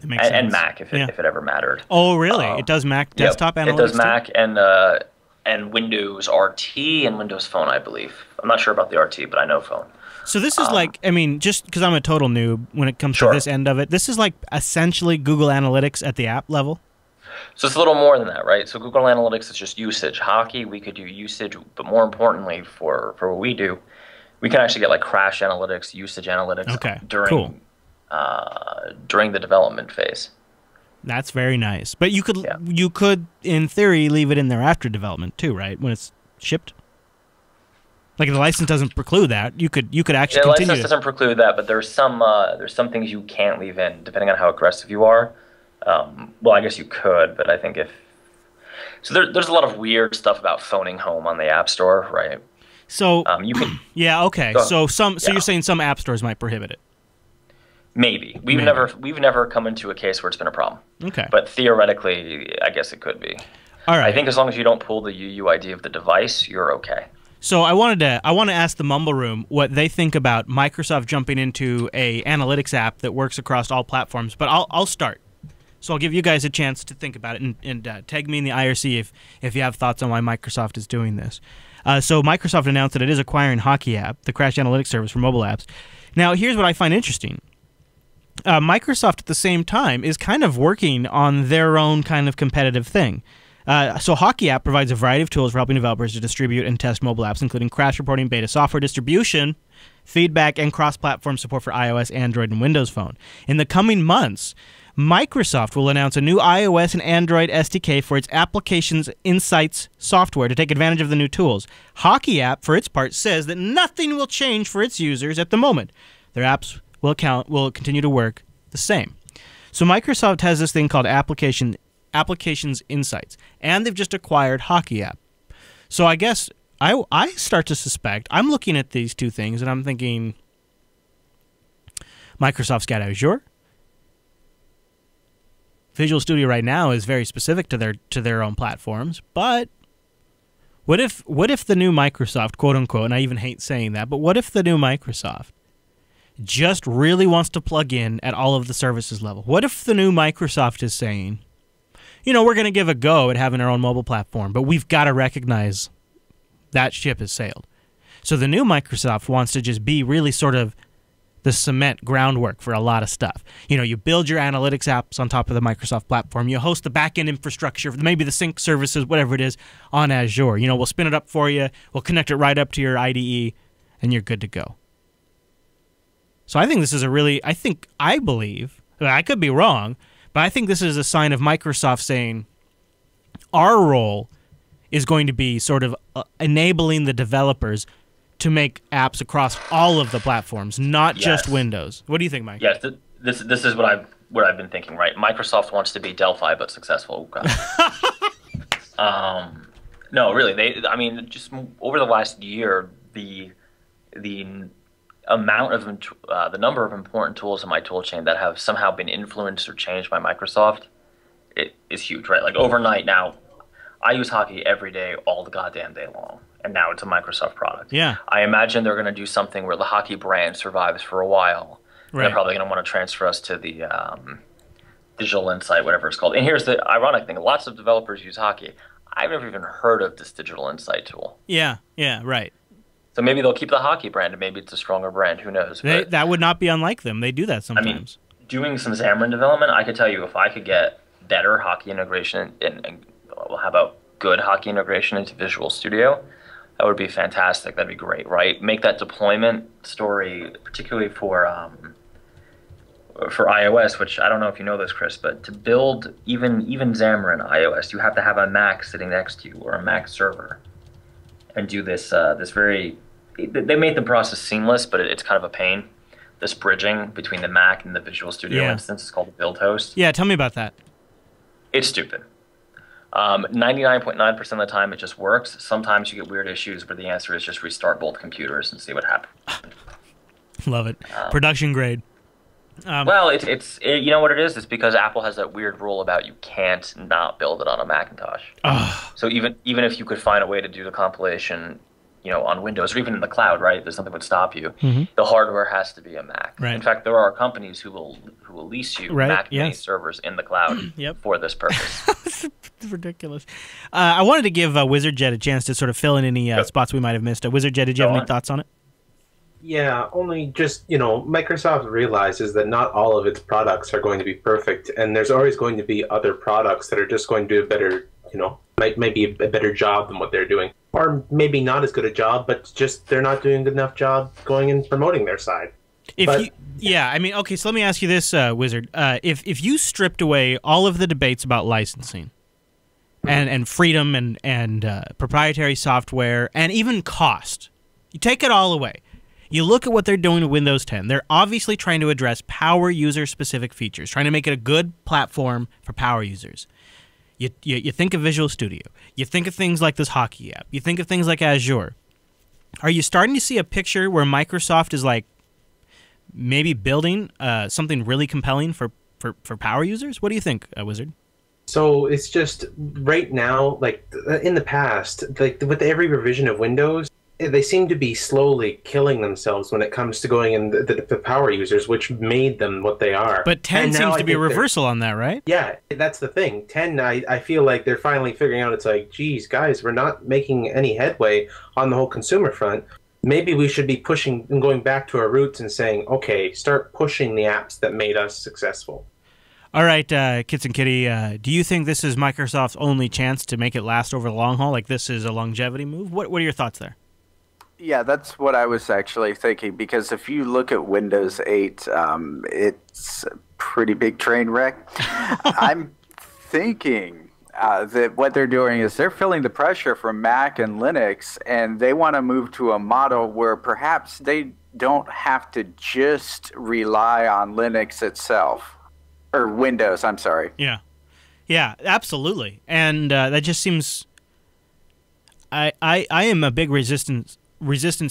S2: and Mac, if it ever mattered.
S1: Oh, really? It does Mac desktop analytics?
S2: It does Mac and Windows RT and Windows Phone, I believe. I'm not sure about the RT, but I know Phone.
S1: So this is like, I mean, just because I'm a total noob when it comes to this end of it, this is like essentially Google Analytics at the app level?
S2: So it's a little more than that, right? So Google Analytics is just usage. Hockey, we could do usage, but more importantly for what we do, we can actually get like crash analytics, usage analytics during the development phase.
S1: That's very nice. But you could in theory leave it in there after development too, right? When it's shipped. Like the license doesn't preclude that. You could actually continue.
S2: The license doesn't preclude that, but there's some things you can't leave in depending on how aggressive you are. Well, I guess you could, but I think there's a lot of weird stuff about phoning home on the App Store, right?
S1: So
S2: you can.
S1: Yeah. Okay. So you're saying some app stores might prohibit it.
S2: Maybe. We've never come into a case where it's been a problem.
S1: Okay.
S2: But theoretically, I guess it could be.
S1: All right.
S2: I think as long as you don't pull the UUID of the device, you're okay.
S1: So I want to ask the Mumble Room what they think about Microsoft jumping into a analytics app that works across all platforms. But I'll start. So I'll give you guys a chance to think about it and tag me in the IRC if you have thoughts on why Microsoft is doing this. So Microsoft announced that it is acquiring HockeyApp, the crash analytics service for mobile apps. Now, here's what I find interesting. Microsoft, at the same time, is kind of working on their own kind of competitive thing. So HockeyApp provides a variety of tools for helping developers to distribute and test mobile apps, including crash reporting, beta software distribution, feedback, and cross-platform support for iOS, Android, and Windows Phone. In the coming months, Microsoft will announce a new iOS and Android SDK for its Applications Insights software to take advantage of the new tools. HockeyApp, for its part, says that nothing will change for its users at the moment. their apps will continue to work the same. So Microsoft has this thing called Applications Insights, and they've just acquired HockeyApp. So I guess I start to suspect, I'm looking at these two things and I'm thinking, Microsoft's got Azure. Visual Studio right now is very specific to their own platforms, but what if the new Microsoft, quote unquote, and I even hate saying that, but what if the new Microsoft just really wants to plug in at all of the services level? What if the new Microsoft is saying, you know, we're going to give a go at having our own mobile platform, but we've got to recognize that ship has sailed. So the new Microsoft wants to just be really sort of the cement groundwork for a lot of stuff. You know, you build your analytics apps on top of the Microsoft platform. You host the back-end infrastructure, maybe the sync services, whatever it is, on Azure. You know, we'll spin it up for you. We'll connect it right up to your IDE, and you're good to go. So I think this is I believe, I could be wrong, but I think this is a sign of Microsoft saying our role is going to be sort of enabling the developers to make apps across all of the platforms, not just Windows. What do you think, Mike?
S2: Yes, this is what I've been thinking. Right, Microsoft wants to be Delphi but successful. No, really, just over the last year, the amount of the number of important tools in my tool chain that have somehow been influenced or changed by Microsoft, it is huge. Right, like overnight now, I use Hockey every day, all the goddamn day long. And now it's a Microsoft product. Yeah. I imagine they're going to do something where the Hockey brand survives for a while. Right. They're probably going to want to transfer us to the Digital Insight, whatever it's called. And here's the ironic thing. Lots of developers use Hockey. I've never even heard of this Digital Insight tool.
S1: Yeah, right.
S2: So maybe they'll keep the Hockey brand, and maybe it's a stronger brand. Who knows?
S1: That would not be unlike them. They do that sometimes.
S2: I mean, doing some Xamarin development, I could tell you if I could get better Hockey integration, and well, how about good Hockey integration into Visual Studio, that would be fantastic. That'd be great, right? Make that deployment story, particularly for iOS, which I don't know if you know this, Chris, but to build even Xamarin iOS, you have to have a Mac sitting next to you or a Mac server, and do this very. They made the process seamless, but it's kind of a pain. This bridging between the Mac and the Visual Studio instance is called the build host.
S1: Yeah, tell me about that.
S2: It's stupid. 99.9% of the time it just works. Sometimes you get weird issues where the answer is just restart both computers and see what happens.
S1: Love it. Production grade.
S2: Well, it's you know what it is? It's because Apple has that weird rule about you can't not build it on a Macintosh. So even if you could find a way to do the compilation, you know, on Windows or even in the cloud, right? There's nothing that would stop you. The hardware has to be a Mac. Right. In fact, there are companies who will lease you Mac mini servers in the cloud for this purpose.
S1: It's ridiculous. I wanted to give WizardJet a chance to sort of fill in any spots we might have missed. WizardJet, did you have any thoughts on it?
S4: Yeah, only just, you know, Microsoft realizes that not all of its products are going to be perfect, and there's always going to be other products that are just going to do a better, you know, maybe a better job than what they're doing. Or maybe not as good a job, but just they're not doing a good enough job going and promoting their side. Okay, so let me ask you this, Wizard.
S1: If you stripped away all of the debates about licensing and freedom and proprietary software and even cost, you take it all away. You look at what they're doing with Windows 10. They're obviously trying to address power user-specific features, trying to make it a good platform for power users. You think of Visual Studio. You think of things like this HockeyApp. You think of things like Azure. Are you starting to see a picture where Microsoft is like maybe building something really compelling for power users? What do you think, Wizard?
S4: So it's just right now, like in the past, like with every revision of Windows, they seem to be slowly killing themselves when it comes to going in the power users, which made them what they are.
S1: But 10 seems to be a reversal on that, right?
S4: Yeah, that's the thing. 10, I feel like they're finally figuring out, it's like, geez, guys, we're not making any headway on the whole consumer front. Maybe we should be pushing and going back to our roots and saying, okay, start pushing the apps that made us successful.
S1: All right, Kits and Kitty, do you think this is Microsoft's only chance to make it last over the long haul? Like this is a longevity move? What are your thoughts there?
S8: Yeah, that's what I was actually thinking, because if you look at Windows 8, it's a pretty big train wreck. I'm thinking that what they're doing is they're feeling the pressure from Mac and Linux, and they want to move to a model where perhaps they don't have to just rely on Linux itself. Or Windows, I'm sorry.
S1: Yeah. Yeah, absolutely. And that just seems... I am a big resistance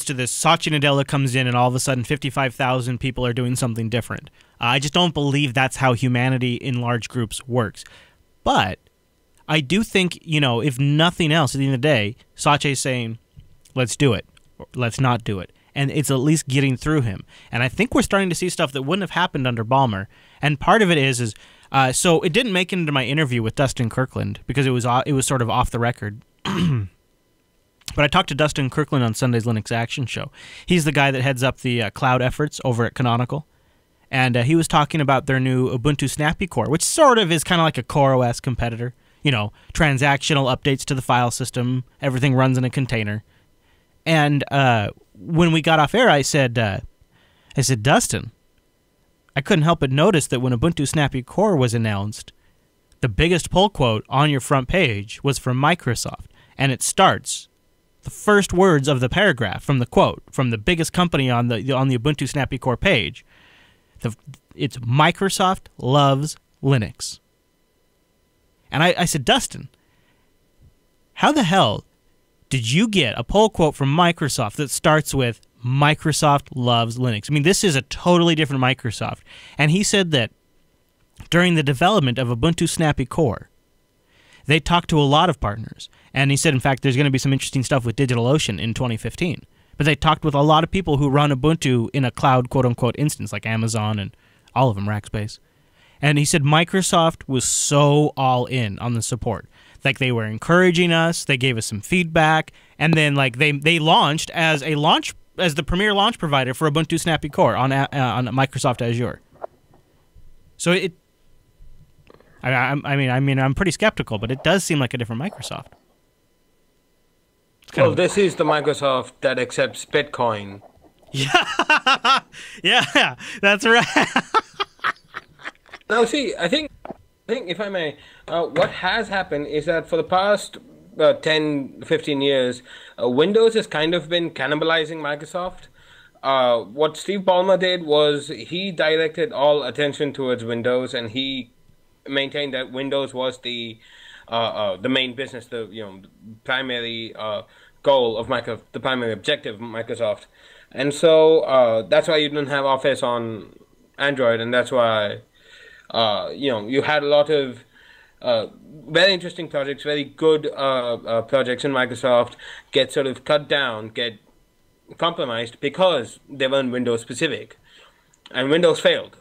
S1: to this. Satya Nadella comes in and all of a sudden 55,000 people are doing something different. I just don't believe that's how humanity in large groups works. But I do think, if nothing else, at the end of the day, Satya's saying, let's do it, or let's not do it. And it's at least getting through him. And I think we're starting to see stuff that wouldn't have happened under Ballmer. And part of it is so it didn't make it into my interview with Dustin Kirkland because it was sort of off the record. But I talked to Dustin Kirkland on Sunday's Linux Action Show. He's the guy that heads up the cloud efforts over at Canonical. And he was talking about their new Ubuntu Snappy Core, which sort of is kind of like a CoreOS competitor. Transactional updates to the file system. Everything runs in a container. And when we got off air, I said, Dustin, I couldn't help but notice that when Ubuntu Snappy Core was announced, the biggest pull quote on your front page was from Microsoft. And it starts... the first words of the paragraph from the quote from the biggest company on the Ubuntu Snappy Core page. It's Microsoft loves Linux. And I said, Dustin, how the hell did you get a pull quote from Microsoft that starts with Microsoft loves Linux? I mean, this is a totally different Microsoft. And he said that during the development of Ubuntu Snappy Core, they talked to a lot of partners. And he said, in fact, there's going to be some interesting stuff with DigitalOcean in 2015. But they talked with a lot of people who run Ubuntu in a cloud, quote-unquote, instance, like Amazon and all of them, Rackspace. And he said Microsoft was so all in on the support. Like, they were encouraging us, they gave us some feedback, and then, like, they launched as the premier launch provider for Ubuntu Snappy Core on Microsoft Azure. So I'm pretty skeptical, but it does seem like a different Microsoft.
S5: Well, this is the Microsoft that accepts Bitcoin.
S1: Yeah, yeah, that's right.
S5: Now, see, I think, if I may, what has happened is that for the past 10, 15 years, Windows has kind of been cannibalizing Microsoft. What Steve Ballmer did was he directed all attention towards Windows, and he maintained that Windows was the main business, the primary goal of Microsoft, the primary objective of Microsoft, and so that's why you didn't have Office on Android, and that's why you had a lot of very interesting projects, very good projects in Microsoft get sort of cut down, get compromised because they weren't Windows specific, and Windows failed,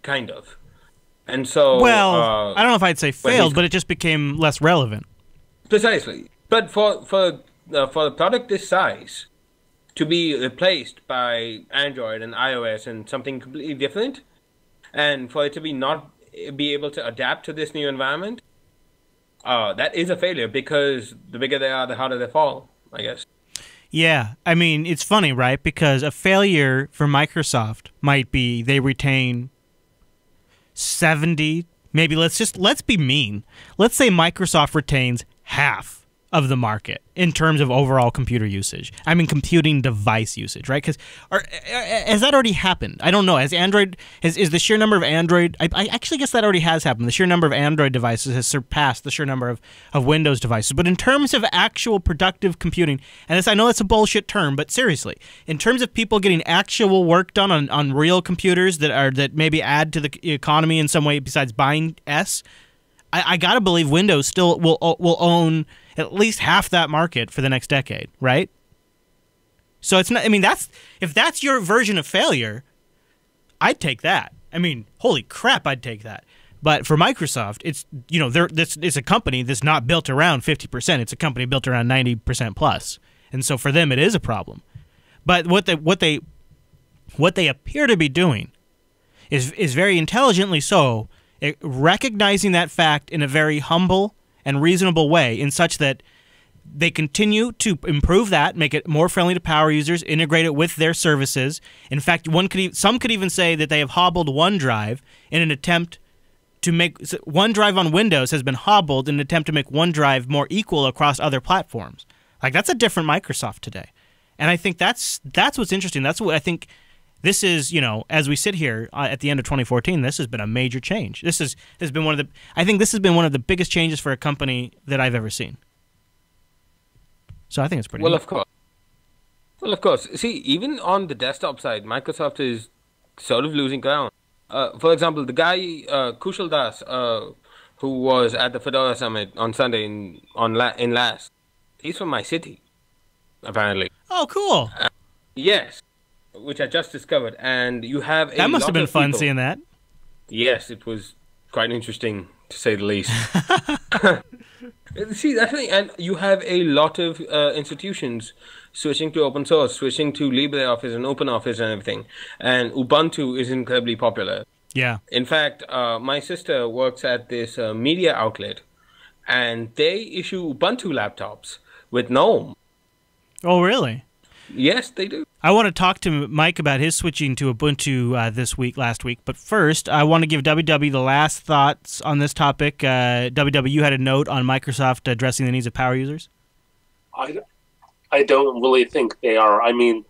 S5: kind of. And so,
S1: I don't know if I'd say failed, but it just became less relevant.
S5: Precisely. But for a product this size to be replaced by Android and iOS and something completely different, and for it to not be able to adapt to this new environment, that is a failure, because the bigger they are, the harder they fall, I guess.
S1: Yeah, I mean, it's funny, right? Because a failure for Microsoft might be they retain 70, maybe let's be mean. Let's say Microsoft retains half of the market in terms of overall computer usage. I mean, computing device usage, right? Because has that already happened? I don't know. Has Android is the sheer number of Android? I actually guess that already has happened. The sheer number of Android devices has surpassed the sheer number of Windows devices. But in terms of actual productive computing, and this, I know that's a bullshit term, but seriously, in terms of people getting actual work done on real computers that maybe add to the economy in some way besides buying I gotta believe Windows still will own at least half that market for the next decade, right? So it's not. I mean, if that's your version of failure, I'd take that. I mean, holy crap, I'd take that. But for Microsoft, it's it's a company that's not built around 50%. It's a company built around 90% plus, and so for them, it is a problem. But what they appear to be doing is very intelligently so. Recognizing that fact in a very humble and reasonable way, in such that they continue to improve that, make it more friendly to power users, integrate it with their services. In fact, some could even say that they have hobbled OneDrive in an attempt to make OneDrive on Windows has been hobbled in an attempt to make OneDrive more equal across other platforms. Like, that's a different Microsoft today. And I think that's what's interesting. That's what I think this is, as we sit here at the end of 2014, this has been a major change. This has been one of the biggest changes for a company that I've ever seen. So I think it's pretty neat.
S5: Of course. See, even on the desktop side, Microsoft is sort of losing ground. For example, the guy, Kushal Das, who was at the Fedora Summit on Sunday in Last, he's from my city, apparently.
S1: Oh, cool.
S5: Yes, which I just discovered. And you have
S1: that must have been fun seeing that.
S5: Yes, it was quite interesting, to say the least. See, that's right. And you have a lot of institutions switching to open source, switching to LibreOffice and OpenOffice and everything. And Ubuntu is incredibly popular.
S1: Yeah.
S5: In fact, my sister works at this media outlet, and they issue Ubuntu laptops with GNOME.
S1: Oh, really?
S5: Yes, they do.
S1: I want to talk to Mike about his switching to Ubuntu last week. But first, I want to give WW the last thoughts on this topic. WW, you had a note on Microsoft addressing the needs of power users?
S6: I don't really think they are. I mean,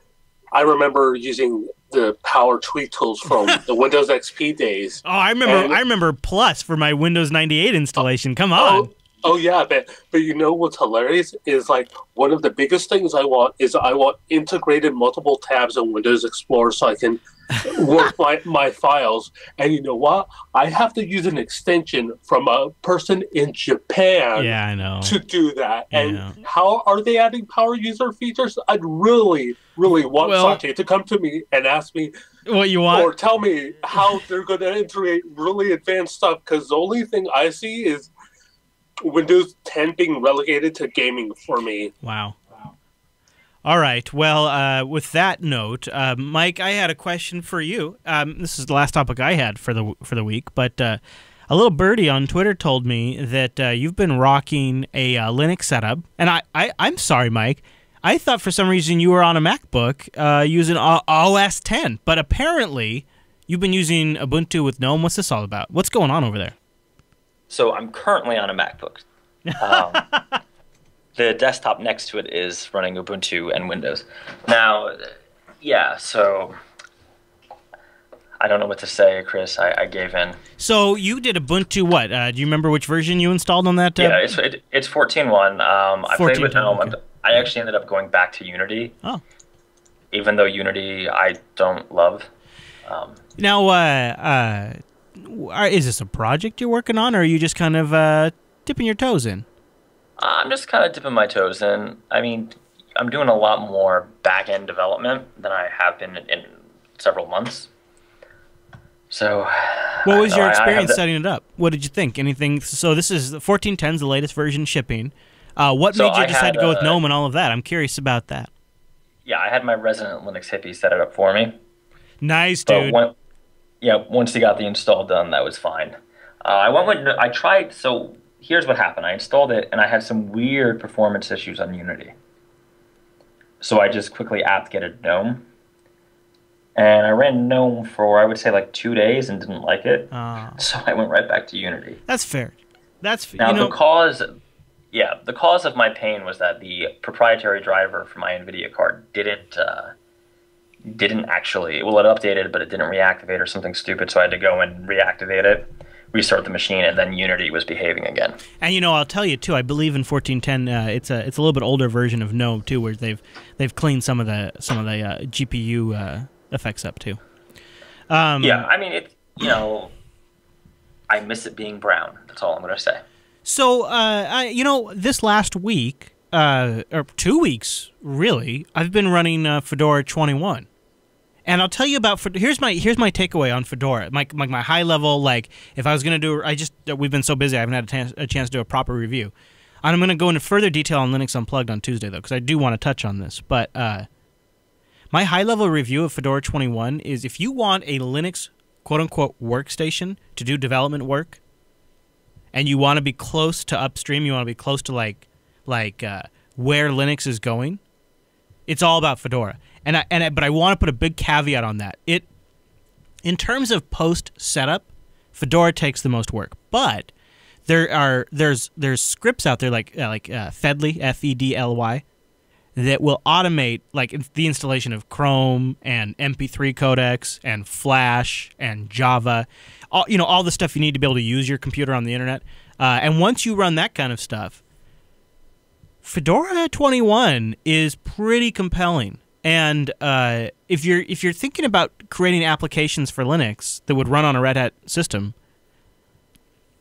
S6: I remember using the power tweak tools from the Windows XP days.
S1: Oh, I remember Plus for my Windows 98 installation. Come on.
S6: Oh yeah, but you know what's hilarious is like one of the biggest things I want integrated multiple tabs in Windows Explorer so I can work my files. And you know what? I have to use an extension from a person in Japan
S1: I know.
S6: to do that. And how are they adding power user features? I'd really, really want Satya to come to me and ask me
S1: what you want,
S6: or tell me how they're going to integrate really advanced stuff. Because the only thing I see is Windows 10 being relegated to gaming for me.
S1: Wow. All right. Well, with that note, Mike, I had a question for you. This is the last topic I had for the week, but a little birdie on Twitter told me that you've been rocking a Linux setup, and I'm sorry, Mike. I thought for some reason you were on a MacBook using OS 10, but apparently you've been using Ubuntu with GNOME. What's this all about? What's going on over there?
S2: So I'm currently on a MacBook. The desktop next to it is running Ubuntu and Windows. Now, so I don't know what to say, Chris. I gave in.
S1: So you did Ubuntu what? Do you remember which version you installed on that?
S2: Yeah, it's 14.1. I played with GNOME. Okay. I actually ended up going back to Unity.
S1: Oh.
S2: Even though Unity I don't love.
S1: Now, is this a project you're working on, or are you just kind of dipping your toes in?
S2: I'm just kind of dipping my toes in. I mean, I'm doing a lot more back-end development than I have been in several months. So,
S1: what was your experience setting it up? What did you think? Anything? So this is 14.10's the latest version shipping. What made you decide to go with GNOME and all of that? I'm curious about that.
S2: Yeah, I had my resident Linux hippie set it up for me.
S1: Nice, dude.
S2: Once he got the install done, that was fine. I tried. So here's what happened. I installed it, and I had some weird performance issues on Unity. So I just quickly apt-getted GNOME. And I ran GNOME for, I would say, like 2 days and didn't like it. So I went right back to Unity.
S1: That's fair.
S2: Now, the cause of my pain was that the proprietary driver for my NVIDIA card didn't actually, well, it updated, but it didn't reactivate or something stupid, so I had to go and reactivate it, restart the machine, and then Unity was behaving again.
S1: And I'll tell you too, I believe in 14.10, it's a little bit older version of GNOME too, where they've cleaned some of the GPU effects up too.
S2: Yeah, I mean I miss it being brown. That's all I'm going to say. So,
S1: this last week, or 2 weeks, really, I've been running Fedora 21. And I'll tell you about, here's my takeaway on Fedora. My high level, like, if I was going to do, we've been so busy, I haven't had a chance to do a proper review. And I'm going to go into further detail on Linux Unplugged on Tuesday, though, because I do want to touch on this. But my high level review of Fedora 21 is if you want a Linux, quote-unquote, workstation to do development work, and you want to be close to upstream, you want to be close to like where Linux is going, it's all about Fedora. But I want to put a big caveat on that. In terms of post setup, Fedora takes the most work. But there's scripts out there like Fedly, Fedly, that will automate like the installation of Chrome and MP3 codecs and Flash and Java, all the stuff you need to be able to use your computer on the internet. And once you run that kind of stuff, Fedora 21 is pretty compelling. And if you're thinking about creating applications for Linux that would run on a Red Hat system,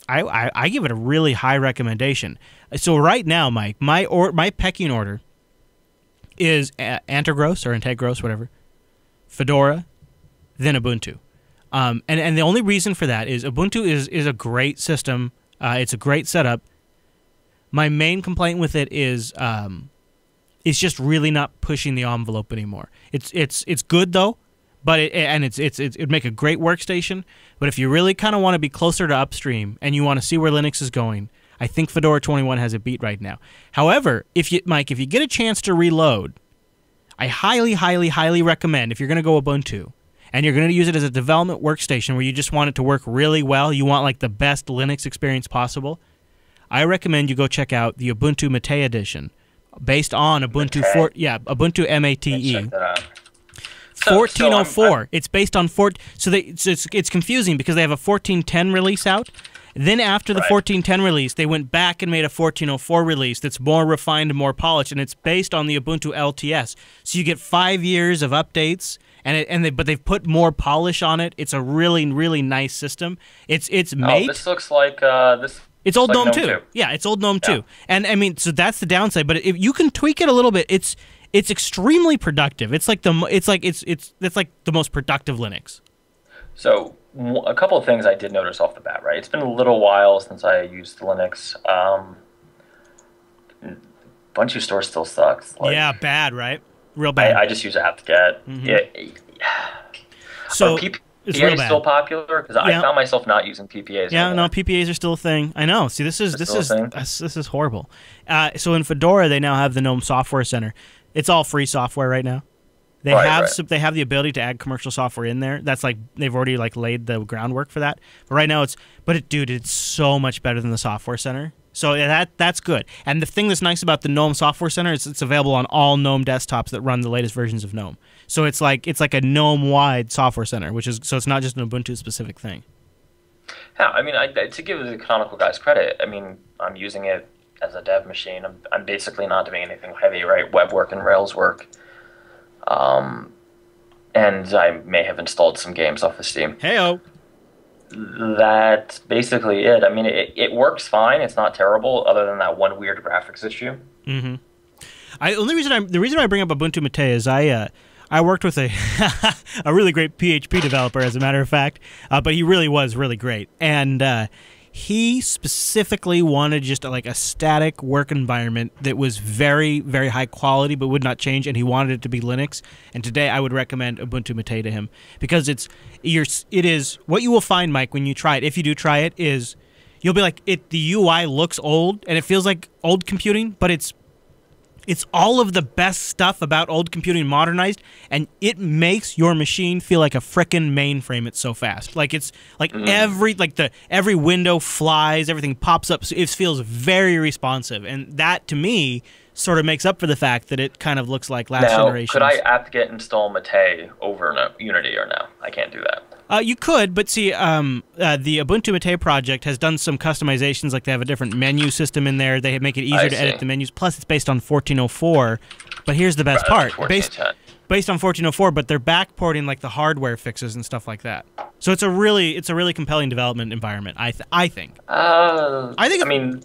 S1: I give it a really high recommendation. So right now, Mike, my pecking order is Antergos or Integros, whatever, Fedora, then Ubuntu. And the only reason for that is Ubuntu is a great system. It's a great setup. My main complaint with it is it's just really not pushing the envelope anymore. It's good though, but it'd make a great workstation. But if you really kind of want to be closer to upstream and you want to see where Linux is going, I think Fedora 21 has a beat right now. However, Mike, if you get a chance to reload, I highly, highly, highly recommend, if you're going to go Ubuntu and you're going to use it as a development workstation where you just want it to work really well, you want like the best Linux experience possible, I recommend you go check out the Ubuntu Mate edition based on Ubuntu Ubuntu Mate. 1404. It's based on it's confusing because they have a 1410 release out. Then after the 1410 release, they went back and made a 1404 release that's more refined and more polished, and it's based on the Ubuntu LTS. So you get 5 years of updates, but they've put more polish on it. It's a really, really nice system. It's made.
S2: This looks like this.
S1: It's old
S2: like
S1: GNOME 2. Yeah, it's old GNOME 2. And I mean, so that's the downside. But if you can tweak it a little bit, it's extremely productive. It's like the most productive Linux.
S2: So a couple of things I did notice off the bat, right? It's been a little while since I used Linux. Ubuntu store still sucks.
S1: Yeah, bad, right? Real bad.
S2: I just use apt-get.
S1: So
S2: PPA is still popular because I found myself not using PPAs.
S1: Yeah, no, PPAs are still a thing. I know. See, this is horrible. So in Fedora, they now have the GNOME Software Center. It's all free software right now. They they have the ability to add commercial software in there. That's like they've already like laid the groundwork for that. But right now it's so much better than the Software Center. So that's good. And the thing that's nice about the GNOME Software Center is it's available on all GNOME desktops that run the latest versions of GNOME. So it's like a GNOME-wide Software Center, so it's not just an Ubuntu-specific thing.
S2: Yeah, I mean, to give the Canonical guys credit, I mean, I'm using it as a dev machine. I'm basically not doing anything heavy, right? Web work and Rails work. And I may have installed some games off of Steam.
S1: Hey-o.
S2: That's basically it. I mean, it works fine. It's not terrible, other than that one weird graphics issue.
S1: Mm-hmm. The reason I bring up Ubuntu Mate is I worked with a really great PHP developer, as a matter of fact, but he really was really great, and he specifically wanted just like a static work environment that was very, very high quality but would not change, and he wanted it to be Linux. And today I would recommend Ubuntu Mate to him because it is what you will find, Mike, when you try it. If you do try it, is you'll be like the UI looks old and it feels like old computing, but it's all of the best stuff about old computing modernized, and it makes your machine feel like a frickin' mainframe. It's so fast. Like it's like every window flies, everything pops up. So it feels very responsive, and that to me sort of makes up for the fact that it kind of looks like last generation.
S2: Could I apt-get install Mate over Unity or no? I can't do that.
S1: You could, but see, the Ubuntu Mate project has done some customizations, like they have a different menu system in there. They make it easier to edit the menus. Plus, it's based on 1404. But here's the best part: based on 1404, but they're backporting like the hardware fixes and stuff like that. So it's a really compelling development environment. I think. I mean,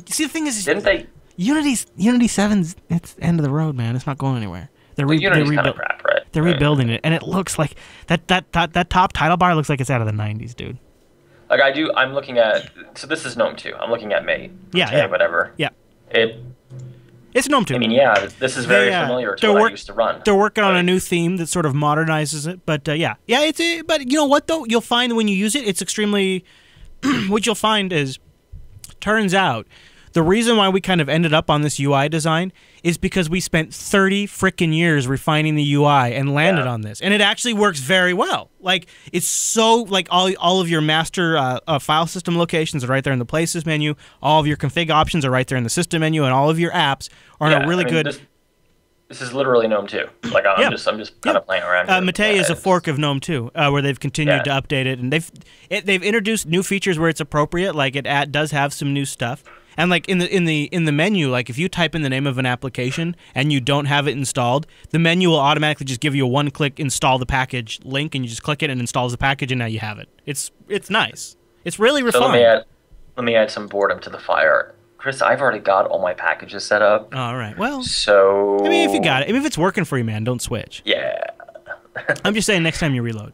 S1: see, the thing is,
S2: didn't they?
S1: Unity 7's it's the end of the road, man. It's not going anywhere.
S2: Unity's kind of crap, right?
S1: They're rebuilding it, and it looks like that top title bar looks like it's out of the 90s, dude.
S2: Like I'm looking at. So this is GNOME 2. I'm looking at Mate.
S1: Yeah.
S2: Whatever.
S1: Yeah.
S2: It's
S1: GNOME 2.
S2: I mean, yeah, this is very familiar to what I used to run.
S1: They're working on a new theme that sort of modernizes it, but but you know what though? You'll find when you use it, it's extremely. What you'll find is, turns out, the reason why we kind of ended up on this UI design is because we spent 30 frickin' years refining the UI and landed on this. And it actually works very well. Like, it's so, like, all of your master file system locations are right there in the Places menu. All of your config options are right there in the System menu. And all of your apps are in a really good...
S2: This is literally GNOME 2. Like I'm just kind of playing around.
S1: Mate is a fork of GNOME 2, where they've continued to update it, and they've introduced new features where it's appropriate. Like it does have some new stuff, and like in the menu, like if you type in the name of an application and you don't have it installed, the menu will automatically just give you a one-click install the package link, and you just click it and it installs the package, and now you have it. It's nice. It's really refined.
S2: So let me add some boredom to the fire. Chris, I've already got all my packages set up.
S1: All right. Well,
S2: so
S1: I mean, if you got it, if it's working for you, man, don't switch.
S2: Yeah.
S1: I'm just saying, next time you reload.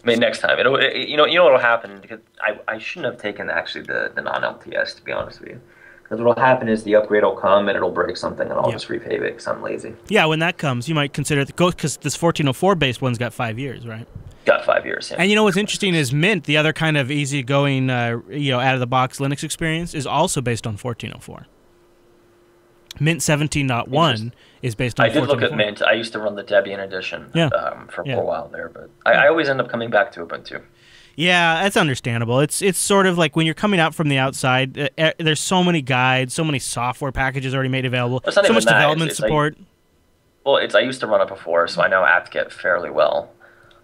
S2: I mean, next time, you know what'll happen, because I shouldn't have taken actually the non-LTS, to be honest with you. Because what'll happen is the upgrade will come and it'll break something, and I'll just repave it because I'm lazy. Yeah,
S1: when that comes, you might consider because this 1404 based one's got 5 years, right?
S2: Got 5 years. Yeah.
S1: And you know what's interesting is Mint, the other kind of easygoing, out of the box Linux experience, is also based on 1404. Mint 17.1 is based on 1404. I did look at
S2: Mint. I used to run the Debian edition for a while there, but I always end up coming back to Ubuntu.
S1: Yeah, that's understandable. It's sort of like when you're coming out from the outside, there's so many guides, so many software packages already made available, so much development support.
S2: I used to run it before, so I know apt-get fairly well.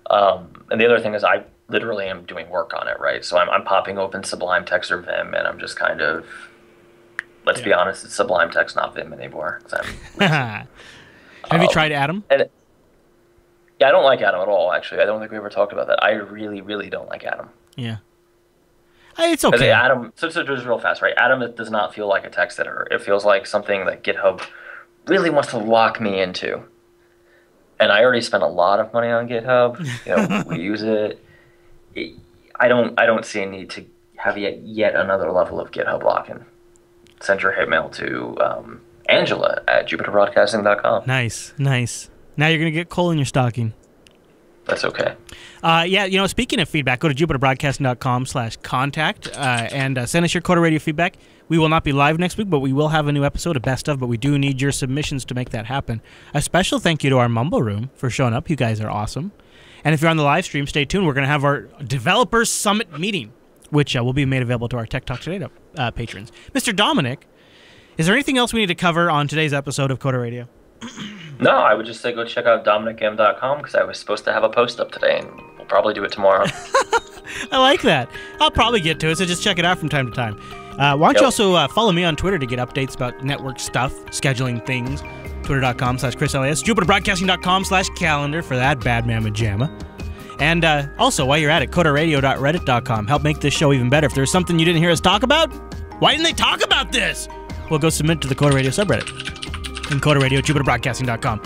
S2: And the other thing is I literally am doing work on it, right? So I'm popping open Sublime Text or Vim, and I'm just kind of, let's be honest, it's Sublime Text, not Vim anymore.
S1: Have you tried Atom?
S2: Yeah, I don't like Atom at all, actually. I don't think we ever talked about that. I really, really don't like Atom.
S1: Yeah. It's okay.
S2: Atom, so just real fast, right? Atom, it does not feel like a text editor. It feels like something that GitHub really wants to lock me into. And I already spent a lot of money on GitHub. We use it. I don't see a need to have yet another level of GitHub lock-in. Send your hate mail to Angela at JupiterBroadcasting.com.
S1: Nice. Now you're going to get coal in your stocking.
S2: That's okay.
S1: Speaking of feedback, go to jupiterBroadcasting.com/contact and send us your Coda Radio feedback. We will not be live next week, but we will have a new episode of Best Of, but we do need your submissions to make that happen. A special thank you to our Mumble Room for showing up. You guys are awesome. And if you're on the live stream, stay tuned. We're going to have our Developers Summit meeting, which will be made available to our Tech Talk Today patrons. Mr. Dominic, is there anything else we need to cover on today's episode of Coda Radio?
S2: No, I would just say go check out DominicM.com because I was supposed to have a post up today, and we'll probably do it tomorrow.
S1: I like that. I'll probably get to it, so just check it out from time to time. Why don't you also follow me on Twitter to get updates about network stuff, scheduling things, twitter.com/ChrisLAS, jupiterbroadcasting.com/calendar for that bad mamma jamma. And also, while you're at it, codaradio.reddit.com. Help make this show even better. If there's something you didn't hear us talk about, why didn't they talk about this? Well, go submit to the Coda Radio subreddit. And Coda Radio, jupiterbroadcasting.com.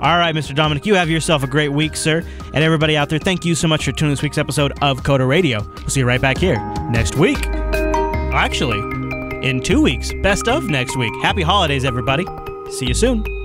S1: All right, Mr. Dominic, you have yourself a great week, sir. And everybody out there, thank you so much for tuning this week's episode of Coda Radio. We'll see you right back here next week. Actually, in 2 weeks. Best of next week. Happy holidays, everybody. See you soon.